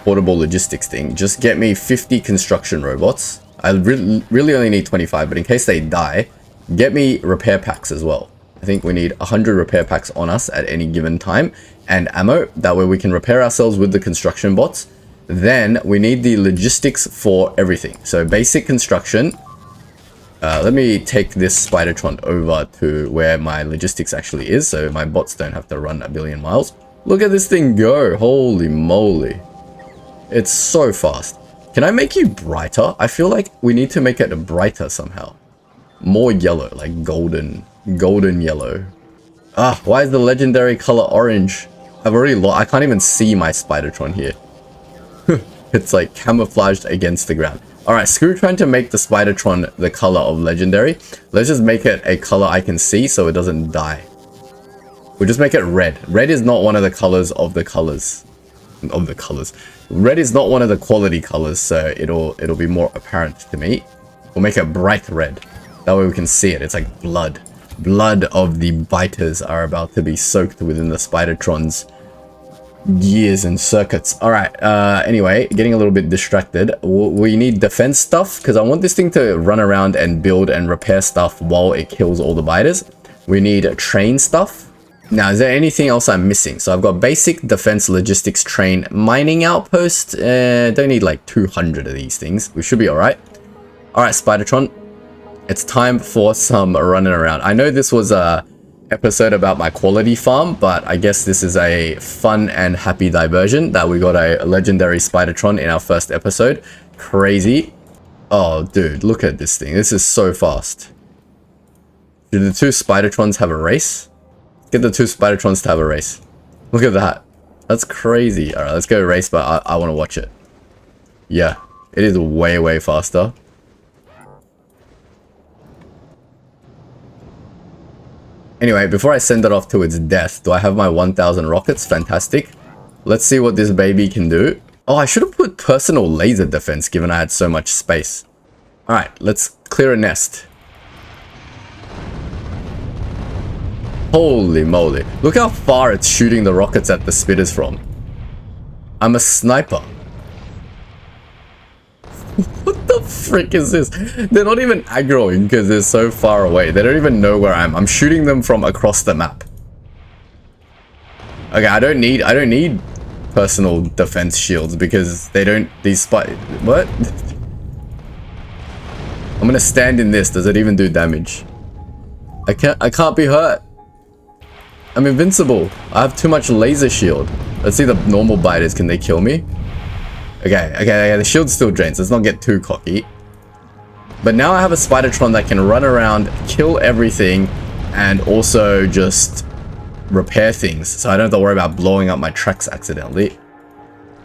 Portable logistics thing. Just get me 50 construction robots. I really only need 25, but in case they die, get me repair packs as well. I think we need 100 repair packs on us at any given time. And ammo. That way we can repair ourselves with the construction bots. Then we need the logistics for everything. So basic construction. Let me take this Spidertron over to where my logistics actually is, so my bots don't have to run a billion miles. Look at this thing go. Holy moly. It's so fast. Can I make you brighter? I feel like we need to make it brighter somehow. More yellow, like golden yellow. Ah, why is the legendary color orange? I can't even see my Spidertron here. It's like camouflaged against the ground. Alright, screw trying to make the Spidertron the color of legendary. Let's just make it a color I can see so it doesn't die. We'll just make it red. Red is not one of the colors of the colors. Red is not one of the quality colors, so it'll be more apparent to me. We'll make it bright red. That way we can see it. It's like blood. Blood of the biters are about to be soaked within the Spidertron's gears and circuits. Alright, anyway, getting a little bit distracted. We need defense stuff because I want this thing to run around and build and repair stuff while it kills all the biters. We need train stuff. Now, is there anything else I'm missing? So I've got basic defense logistics train mining outpost. Don't need like 200 of these things. We should be alright. Alright, Spidertron. It's time for some running around. I know this was a episode about my quality farm, but I guess this is a fun and happy diversion that we got a legendary Spidertron in our first episode. Crazy. Oh, dude, look at this thing. This is so fast. Do the two Spidertrons have a race? Get the two Spidertrons to have a race. Look at that. That's crazy. Alright, let's go race, but I want to watch it. Yeah, it is way, way faster. Anyway, before I send it off to its death, do I have my 1000 rockets? Fantastic. Let's see what this baby can do. Oh, I should have put personal laser defense given I had so much space. Alright, let's clear a nest. Holy moly. Look how far it's shooting the rockets at the spitters from. I'm a sniper. What the frick is this? They're not even aggroing because they're so far away. They don't even know where I am. I'm shooting them from across the map. Okay, I don't need personal defense shields because they don't, what? I'm gonna stand in this. Does it even do damage? I can't be hurt. I'm invincible. I have too much laser shield. Let's see the normal biters. Can they kill me? Okay, the shield still drains. Let's not get too cocky. But now I have a Spidertron that can run around, kill everything, and also just repair things. So I don't have to worry about blowing up my tracks accidentally.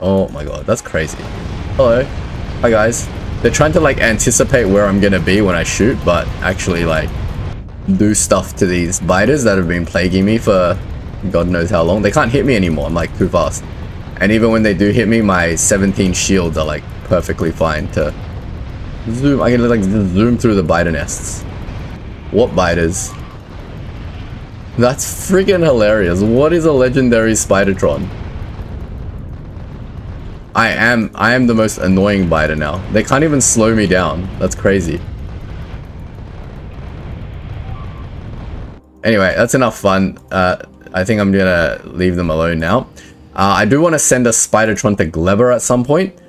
Oh my god, that's crazy. Hello. Hi guys. They're trying to like anticipate where I'm gonna be when I shoot, but actually like do stuff to these biters that have been plaguing me for God knows how long. They can't hit me anymore. I'm like too fast. And even when they do hit me, my 17 shields are like perfectly fine to zoom. I can like zoom through the biter nests. What biters? That's freaking hilarious. What is a legendary Spidertron? I am the most annoying biter now. They can't even slow me down. That's crazy. Anyway, that's enough fun. I think I'm gonna leave them alone now. I do want to send a Spidertron to Gleber at some point.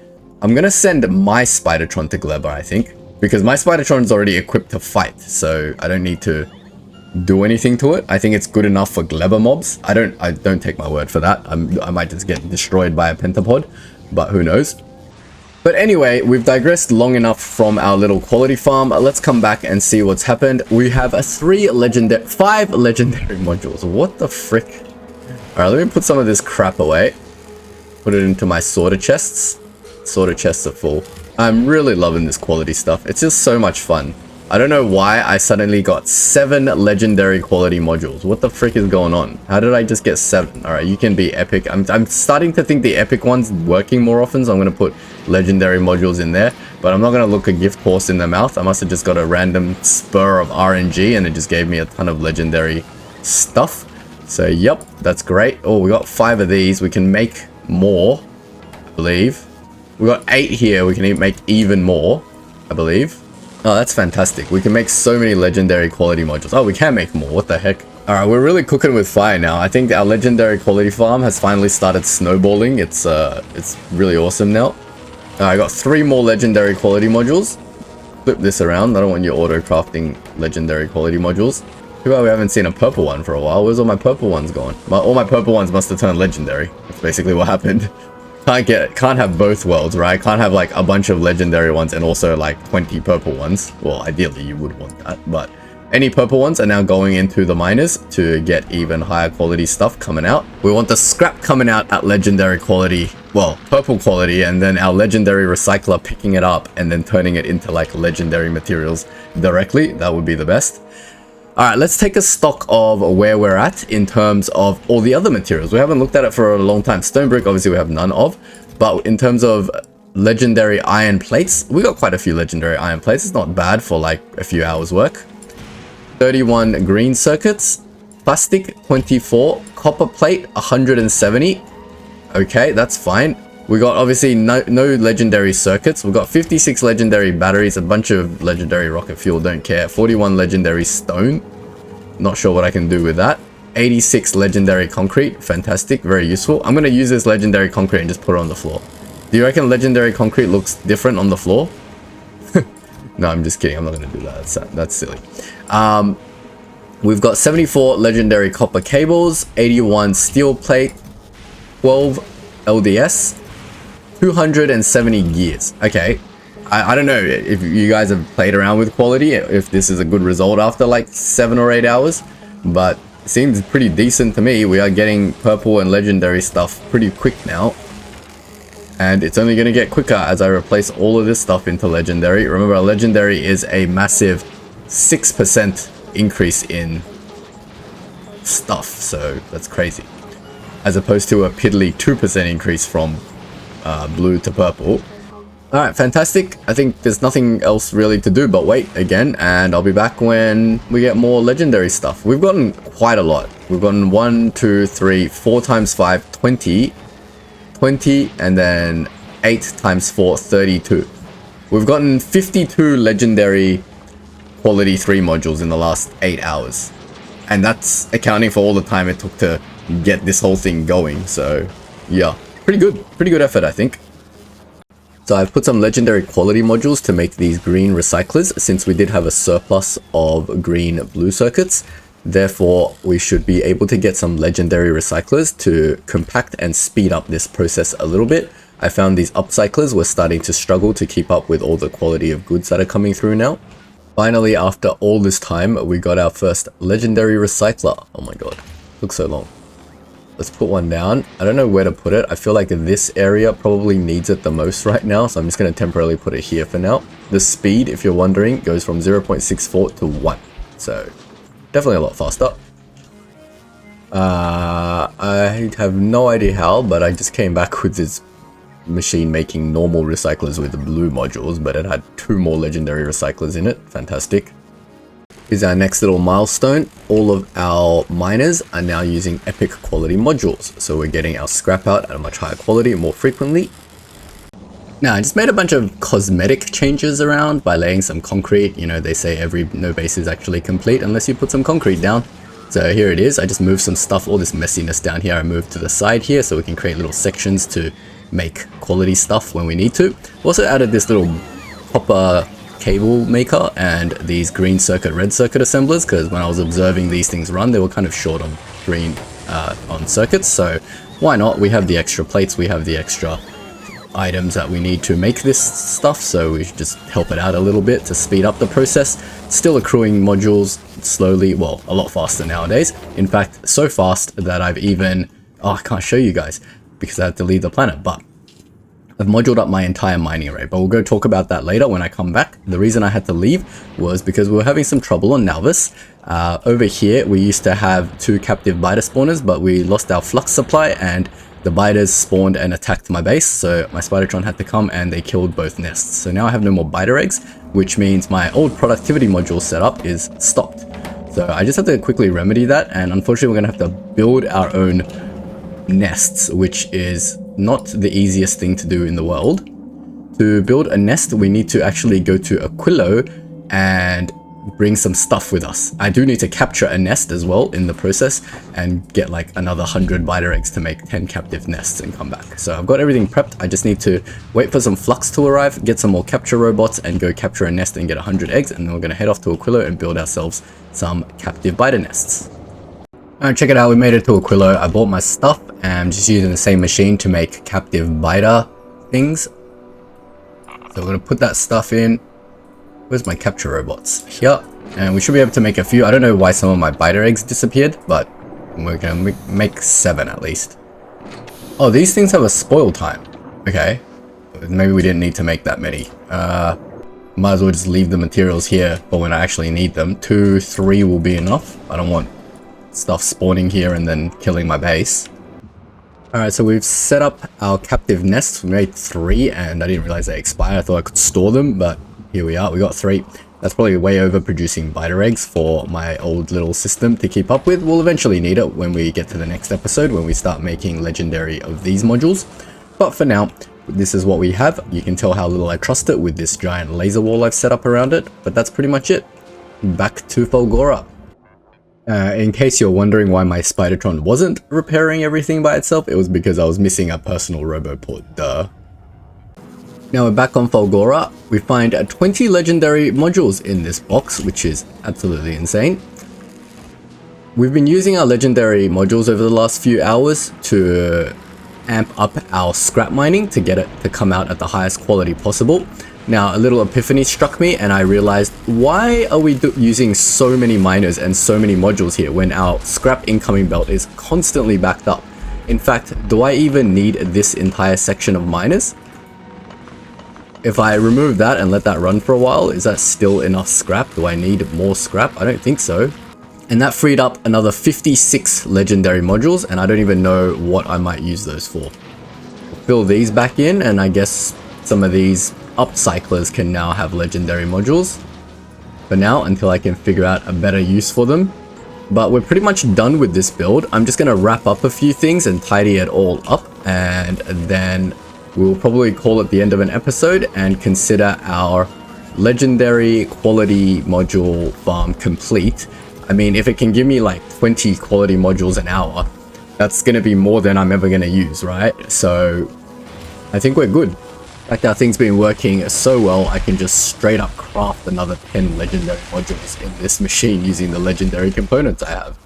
I'm gonna send my Spidertron to Gleber, I think, because my Spidertron is already equipped to fight, so I don't need to do anything to it. I think it's good enough for Gleber mobs. I don't take my word for that. I might just get destroyed by a pentapod, but who knows. But anyway, we've digressed long enough from our little quality farm. Let's come back and see what's happened. We have 5 legendary modules. What the frick? Alright, let me put some of this crap away. Put it into my sorter chests. Sorter chests are full. I'm really loving this quality stuff. It's just so much fun. I don't know why I suddenly got 7 legendary quality modules. What the frick is going on? How did I just get 7? Alright, you can be epic. I'm starting to think the epic one's working more often, so I'm going to put legendary modules in there. But I'm not going to look a gift horse in the mouth. I must have just got a random spur of RNG and it just gave me a ton of legendary stuff. So yep, that's great. Oh, we got 5 of these. We can make more, I believe. We got 8 here. We can make even more, I believe. Oh, that's fantastic. We can make so many legendary quality modules. Oh, we can make more. What the heck? Alright, we're really cooking with fire now. I think our legendary quality farm has finally started snowballing. It's really awesome now. I got 3 more legendary quality modules. Flip this around. I don't want you auto crafting legendary quality modules. Too bad we haven't seen a purple one for a while. Where's all my purple ones gone? All my purple ones must have turned legendary. That's basically what happened. Can't have both worlds, right? Can't have like a bunch of legendary ones and also like 20 purple ones. Well, ideally you would want that, but any purple ones are now going into the miners to get even higher quality stuff coming out. We want the scrap coming out at legendary quality, well, purple quality, and then our legendary recycler picking it up and then turning it into like legendary materials directly. That would be the best. Alright, let's take a stock of where we're at in terms of all the other materials. We haven't looked at it for a long time. Stone brick, obviously, we have none of. But in terms of legendary iron plates, we got quite a few legendary iron plates. It's not bad for like a few hours work. 31 green circuits. Plastic, 24. Copper plate, 170. Okay, that's fine. We got obviously no legendary circuits. We've got 56 legendary batteries, a bunch of legendary rocket fuel, don't care. 41 legendary stone. Not sure what I can do with that. 86 legendary concrete. Fantastic, very useful. I'm going to use this legendary concrete and just put it on the floor. Do you reckon legendary concrete looks different on the floor? No, I'm just kidding. I'm not going to do that. That's silly. We've got 74 legendary copper cables, 81 steel plate, 12 LDS. 270 gears. Okay, I don't know if you guys have played around with quality, if this is a good result after like 7 or 8 hours, but it seems pretty decent to me. We are getting purple and legendary stuff pretty quick now, and it's only going to get quicker as I replace all of this stuff into legendary. Remember, legendary is a massive 6% increase in stuff, so that's crazy, as opposed to a piddly 2% increase from blue to purple. Alright, fantastic. I think there's nothing else really to do but wait again, and I'll be back when we get more legendary stuff. We've gotten quite a lot. We've gotten 1, 2, 3, 4 times 5, 20, 20, and then 8 times 4, 32. We've gotten 52 legendary quality 3 modules in the last 8 hours. And that's accounting for all the time it took to get this whole thing going, so yeah. Pretty good effort, I think. So I've put some legendary quality modules to make these green recyclers, since we did have a surplus of green blue circuits. Therefore, we should be able to get some legendary recyclers to compact and speed up this process a little bit. I found these upcyclers were starting to struggle to keep up with all the quality of goods that are coming through now. Finally, after all this time, we got our first legendary recycler. Oh my god, took so long. Let's put one down. I don't know where to put it. I feel like this area probably needs it the most right now, so I'm just going to temporarily put it here for now. The speed, if you're wondering, goes from 0.64 to 1. So, definitely a lot faster. I have no idea how, but I just came back with this machine making normal recyclers with the blue modules, but it had 2 more legendary recyclers in it. Fantastic. Here's our next little milestone. All of our miners are now using epic quality modules, so we're getting our scrap out at a much higher quality and more frequently. Now, I just made a bunch of cosmetic changes around by laying some concrete. You know, they say every no base is actually complete unless you put some concrete down. So here it is. I just moved some stuff, all this messiness down here, I moved to the side here so we can create little sections to make quality stuff when we need to. Also added this little copper cable maker and these green circuit, red circuit assemblers, because when I was observing these things run, they were kind of short on green on circuits. So why not? We have the extra plates, we have the extra items that we need to make this stuff, so we should just help it out a little bit to speed up the process. Still accruing modules slowly, well, a lot faster nowadays. In fact, so fast that I've even, I can't show you guys because I have to leave the planet, but I've moduled up my entire mining array, but we'll go talk about that later when I come back. The reason I had to leave was because we were having some trouble on Nalvis. Over here, we used to have 2 captive biter spawners, but we lost our flux supply and the biters spawned and attacked my base, so my Spidertron had to come and they killed both nests. So now I have no more biter eggs, which means my old productivity module setup is stopped. So I just have to quickly remedy that, and unfortunately we're going to have to build our own nests, which is not the easiest thing to do in the world. To build a nest, we need to actually go to Aquilo and bring some stuff with us. I do need to capture a nest as well in the process and get like another 100 biter eggs to make 10 captive nests and come back. So I've got everything prepped. I just need to wait for some flux to arrive, get some more capture robots and go capture a nest and get 100 eggs, and then we're going to head off to Aquilo and build ourselves some captive biter nests. Alright, check it out, we made it to Aquilo. I bought my stuff and I'm just using the same machine to make captive biter things. So we're going to put that stuff in. Where's my capture robots? Here. And we should be able to make a few. I don't know why some of my biter eggs disappeared, but we're going to make 7 at least. Oh, these things have a spoil time. Okay. Maybe we didn't need to make that many. Might as well just leave the materials here for when I actually need them. 2, 3 will be enough. I don't want stuff spawning here and then killing my base. Alright, so we've set up our captive nests. We made 3 and I didn't realize they expired. I thought I could store them, but here we are. We got 3. That's probably way over producing biter eggs for my old little system to keep up with. We'll eventually need it when we get to the next episode, when we start making legendary of these modules. But for now, this is what we have. You can tell how little I trust it with this giant laser wall I've set up around it. But that's pretty much it. Back to Fulgora. In case you're wondering why my Spidertron wasn't repairing everything by itself, it was because I was missing a personal roboport, duh. Now we're back on Fulgora. We find 20 legendary modules in this box, which is absolutely insane. We've been using our legendary modules over the last few hours to amp up our scrap mining to get it to come out at the highest quality possible. Now, a little epiphany struck me and I realized, why are we using so many miners and so many modules here when our scrap incoming belt is constantly backed up? In fact, do I even need this entire section of miners? If I remove that and let that run for a while, is that still enough scrap? Do I need more scrap? I don't think so. And that freed up another 56 legendary modules, and I don't even know what I might use those for. Fill these back in, and I guess some of these upcyclers can now have legendary modules for now, until I can figure out a better use for them. But we're pretty much done with this build. I'm just going to wrap up a few things and tidy it all up, and then we'll probably call it the end of an episode and consider our legendary quality module farm complete. I mean, if it can give me like 20 quality modules an hour, that's going to be more than I'm ever going to use, right? So I think we're good. In fact, our thing's been working so well, I can just straight up craft another 10 legendary modules in this machine using the legendary components I have.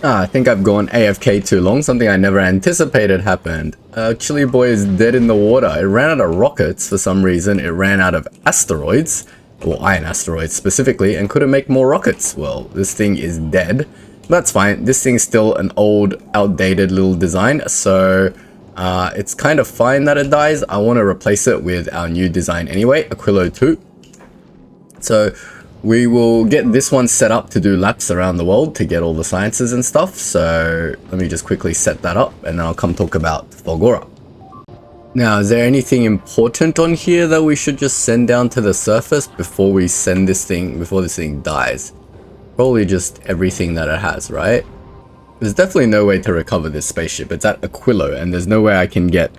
I think I've gone AFK too long. Something I never anticipated happened. Chili Boy is dead in the water. It ran out of rockets for some reason. It ran out of asteroids, or iron asteroids specifically, and couldn't make more rockets. Well, this thing is dead. That's fine. This thing's still an old, outdated little design, so it's kind of fine that it dies. I want to replace it with our new design anyway, Aquilo 2. So we will get this one set up to do laps around the world to get all the sciences and stuff. So let me just quickly set that up and then I'll come talk about Fulgora. Now, is there anything important on here that we should just send down to the surface before we send this thing, before this thing dies? Probably just everything that it has, right? There's definitely no way to recover this spaceship. It's at Aquilo and there's no way I can get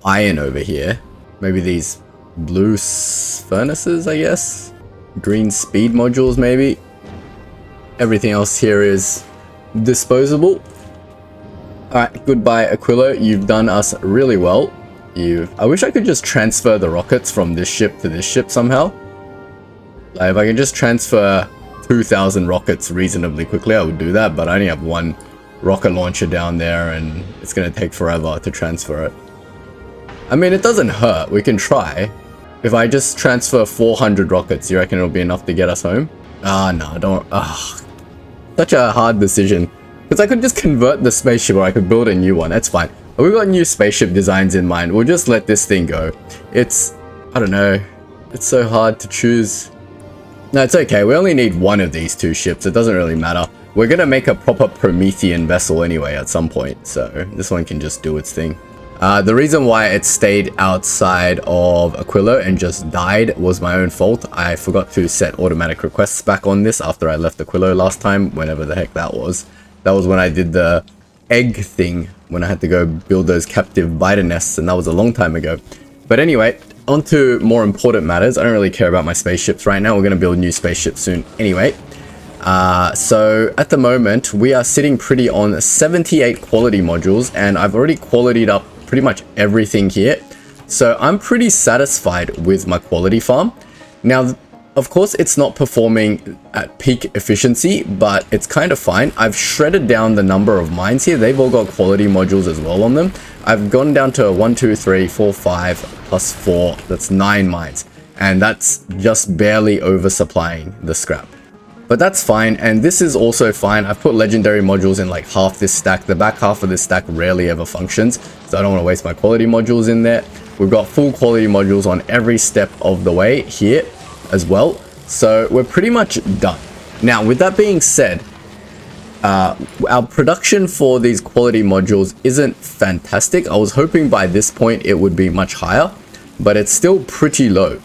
iron over here. Maybe these blue furnaces, I guess? Green speed modules, maybe. Everything else here is disposable. Alright, goodbye Aquilo. You've done us really well. I wish I could just transfer the rockets from this ship to this ship somehow. Like, if I can just transfer 2,000 rockets reasonably quickly, I would do that, but I only have one rocket launcher down there and it's going to take forever to transfer it. I mean, it doesn't hurt. We can try. If I just transfer 400 rockets, you reckon it'll be enough to get us home? No, don't. Such a hard decision. Because I could just convert the spaceship or I could build a new one. That's fine. We've got new spaceship designs in mind. We'll just let this thing go. I don't know. It's so hard to choose. No, it's okay. We only need one of these two ships. It doesn't really matter. We're going to make a proper Promethean vessel anyway at some point. So this one can just do its thing. The reason why it stayed outside of Aquilo and just died was my own fault. I forgot to set automatic requests back on this after I left Aquilo last time, whenever the heck that was. That was when I did the egg thing, when I had to go build those captive biter nests, and that was a long time ago. But anyway, on to more important matters. I don't really care about my spaceships right now. We're going to build new spaceships soon anyway. So at the moment, we are sitting pretty on 78 quality modules, and I've already qualityed up pretty much everything here. So I'm pretty satisfied with my quality farm. Now, of course, it's not performing at peak efficiency, but it's kind of fine. I've shredded down the number of mines here. They've all got quality modules as well on them. I've gone down to 1, 2, 3, 4, 5 plus 4. That's 9 mines. And that's just barely oversupplying the scrap. But that's fine, and this is also fine. I've put legendary modules in like half this stack. The back half of this stack rarely ever functions, so I don't want to waste my quality modules in there. We've got full quality modules on every step of the way here as well, so we're pretty much done. Now, with that being said, our production for these quality modules isn't fantastic. I was hoping by this point it would be much higher, but it's still pretty low.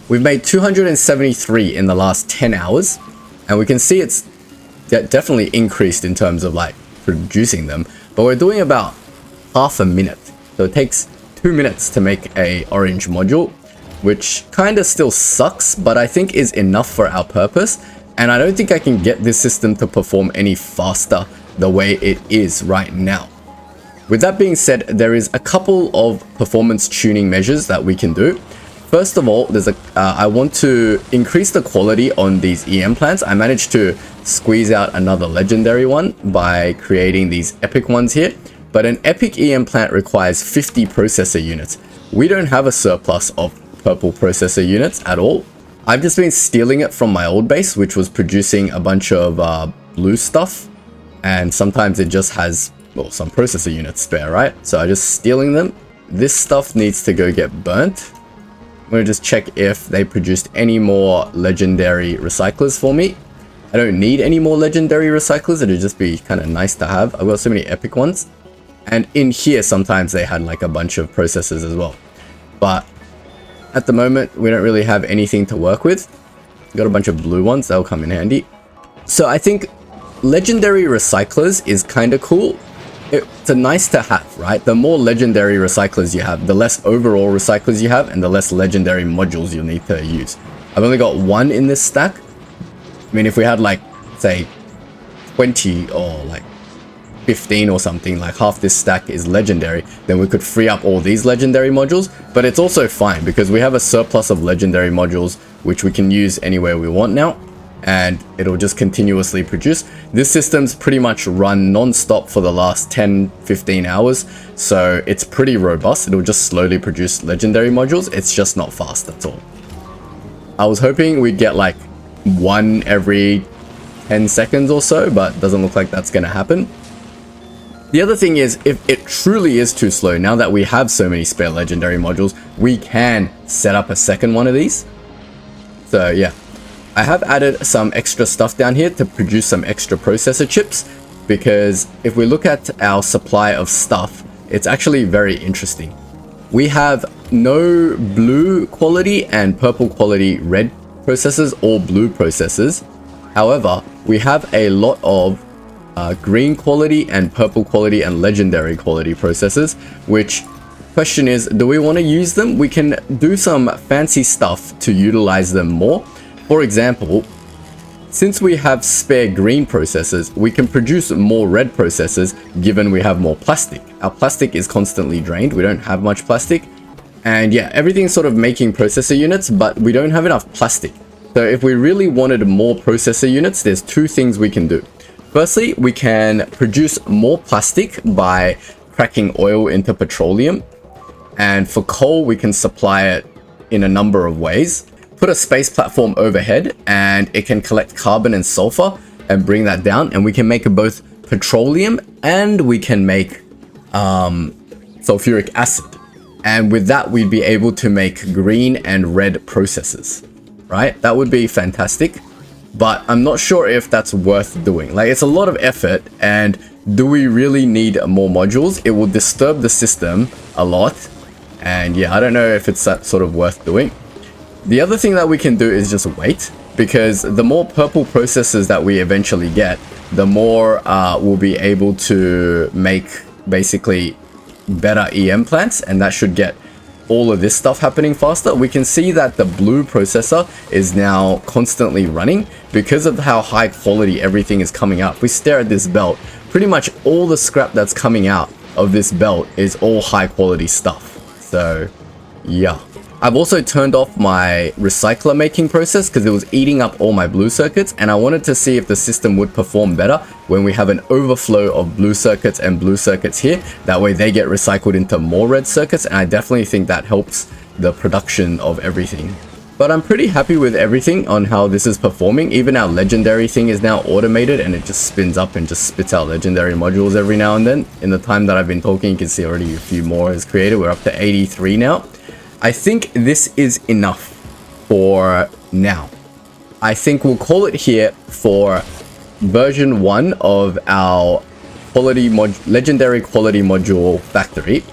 We've made 273 in the last 10 hours, and we can see it's definitely increased in terms of like producing them, but we're doing about half a minute. So it takes 2 minutes to make a orange module, which kind of still sucks, but I think is enough for our purpose. And I don't think I can get this system to perform any faster the way it is right now. With that being said, there is a couple of performance tuning measures that we can do. First of all, I want to increase the quality on these EM plants. I managed to squeeze out another legendary one by creating these epic ones here. But an epic EM plant requires 50 processor units. We don't have a surplus of purple processor units at all. I've just been stealing it from my old base, which was producing a bunch of blue stuff. And sometimes it just has, well, some processor units spare, right? So I'm just stealing them. This stuff needs to go get burnt. I'm going to just check if they produced any more legendary recyclers for me. I don't need any more legendary recyclers. It'd just be kind of nice to have. I've got so many epic ones. And in here, sometimes they had like a bunch of processors as well. But at the moment, we don't really have anything to work with. Got a bunch of blue ones. That'll come in handy. So I think legendary recyclers is kind of cool. It's a nice to have, right? The more legendary recyclers you have, the less overall recyclers you have, and the less legendary modules you'll need to use. I've only got one in this stack. I mean, if we had like, say, 20 or like 15 or something, like half this stack is legendary, then we could free up all these legendary modules. But it's also fine because we have a surplus of legendary modules which we can use anywhere we want now, and it'll just continuously produce. This system's pretty much run non-stop for the last 10-15 hours, so it's pretty robust. It'll just slowly produce legendary modules. It's just not fast, that's all. I was hoping we'd get like one every 10 seconds or so, but doesn't look like that's gonna happen. The other thing is, if it truly is too slow, now that we have so many spare legendary modules, we can set up a second one of these. So yeah, I have added some extra stuff down here to produce some extra processor chips, because if we look at our supply of stuff, it's actually very interesting. We have no blue quality and purple quality red processors or blue processors. However, we have a lot of green quality and purple quality and legendary quality processors, which question is, do we want to use them? We can do some fancy stuff to utilize them more. For example, since we have spare green processors, we can produce more red processors given we have more plastic. Our plastic is constantly drained. We don't have much plastic. And yeah, everything's sort of making processor units, but we don't have enough plastic. So if we really wanted more processor units, there's two things we can do. Firstly, we can produce more plastic by cracking oil into petroleum. And for coal, we can supply it in a number of ways. Put a space platform overhead and it can collect carbon and sulfur and bring that down. And we can make both petroleum and we can make sulfuric acid. And with that, we'd be able to make green and red processes, right? That would be fantastic. But I'm not sure if that's worth doing. Like, it's a lot of effort, and do we really need more modules? It will disturb the system a lot. And yeah, I don't know if it's that sort of worth doing. The other thing that we can do is just wait, because the more purple processes that we eventually get, the more we'll be able to make basically better EM plants, and that should get all of this stuff happening faster. We can see that the blue processor is now constantly running because of how high quality everything is coming out. If we stare at this belt, pretty much all the scrap that's coming out of this belt is all high quality stuff. So yeah, I've also turned off my recycler making process because it was eating up all my blue circuits, and I wanted to see if the system would perform better when we have an overflow of blue circuits and blue circuits here. That way they get recycled into more red circuits, and I definitely think that helps the production of everything. But I'm pretty happy with everything on how this is performing. Even our legendary thing is now automated, and it just spins up and just spits out legendary modules every now and then. In the time that I've been talking, you can see already a few more is created. We're up to 83 now. I think this is enough for now. I think we'll call it here for version 1 of our legendary quality module factory.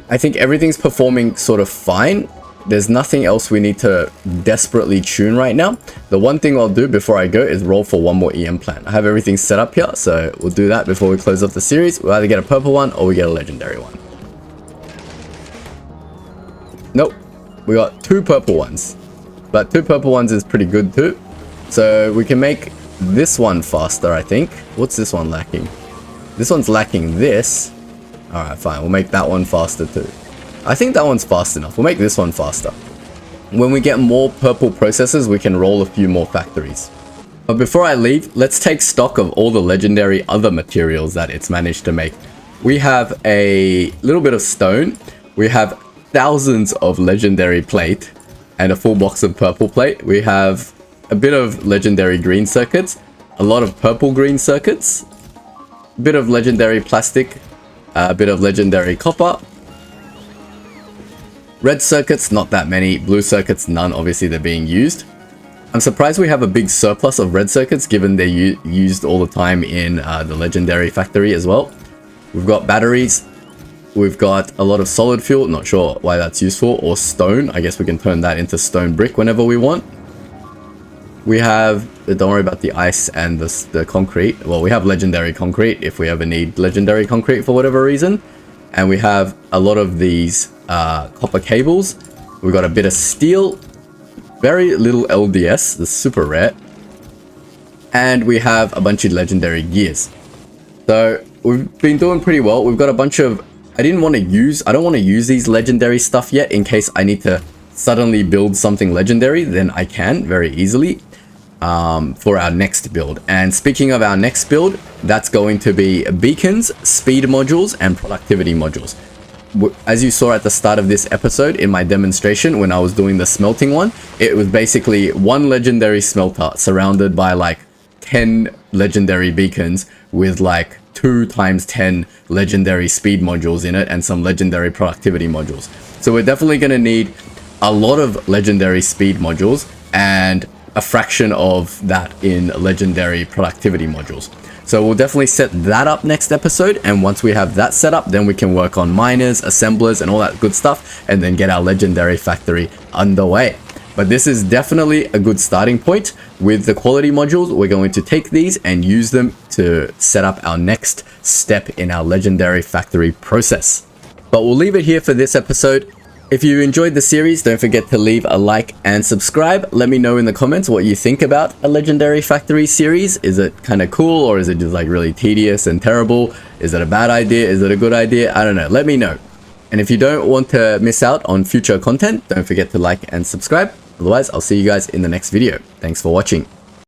I think everything's performing sort of fine. There's nothing else we need to desperately tune right now. The one thing I'll do before I go is roll for one more EM plant. I have everything set up here, so we'll do that before we close off the series. We'll either get a purple one or we get a legendary one. Nope, we got 2 purple ones, but 2 purple ones is pretty good too. So we can make this one faster, I think. What's this one lacking? This one's lacking this. All right, fine. We'll make that one faster too. I think that one's fast enough. We'll make this one faster. When we get more purple processes, we can roll a few more factories. But before I leave, let's take stock of all the legendary other materials that it's managed to make. We have a little bit of stone. We have thousands of legendary plate and a full box of purple plate. We have a bit of legendary green circuits, a lot of purple green circuits, a bit of legendary plastic, a bit of legendary copper, red circuits, not that many, blue circuits, none, obviously they're being used. I'm surprised we have a big surplus of red circuits given they're used all the time in the legendary factory as well. We've got batteries. We've got a lot of solid fuel, not sure why that's useful, or stone. I guess we can turn that into stone brick whenever we want. We have, don't worry about the ice and the concrete. Well, we have legendary concrete if we ever need legendary concrete for whatever reason. And we have a lot of these copper cables. We've got a bit of steel, very little LDS, that's super rare. And we have a bunch of legendary gears. So we've been doing pretty well. We've got a bunch of, I don't want to use these legendary stuff yet in case I need to suddenly build something legendary. Then I can very easily for our next build. And speaking of our next build, that's going to be beacons, speed modules, and productivity modules. As you saw at the start of this episode in my demonstration when I was doing the smelting one, it was basically one legendary smelter surrounded by like 10 legendary beacons with like 2 times 10 legendary speed modules in it and some legendary productivity modules. So we're definitely going to need a lot of legendary speed modules and a fraction of that in legendary productivity modules. So we'll definitely set that up next episode, and once we have that set up, then we can work on miners, assemblers, and all that good stuff, and then get our legendary factory underway. But this is definitely a good starting point. With the quality modules, we're going to take these and use them to set up our next step in our legendary factory process. But we'll leave it here for this episode. If you enjoyed the series, don't forget to leave a like and subscribe. Let me know in the comments what you think about a legendary factory series. Is it kind of cool, or is it just like really tedious and terrible? Is it a bad idea? Is it a good idea? I don't know. Let me know. And if you don't want to miss out on future content, don't forget to like and subscribe. Otherwise, I'll see you guys in the next video. Thanks for watching.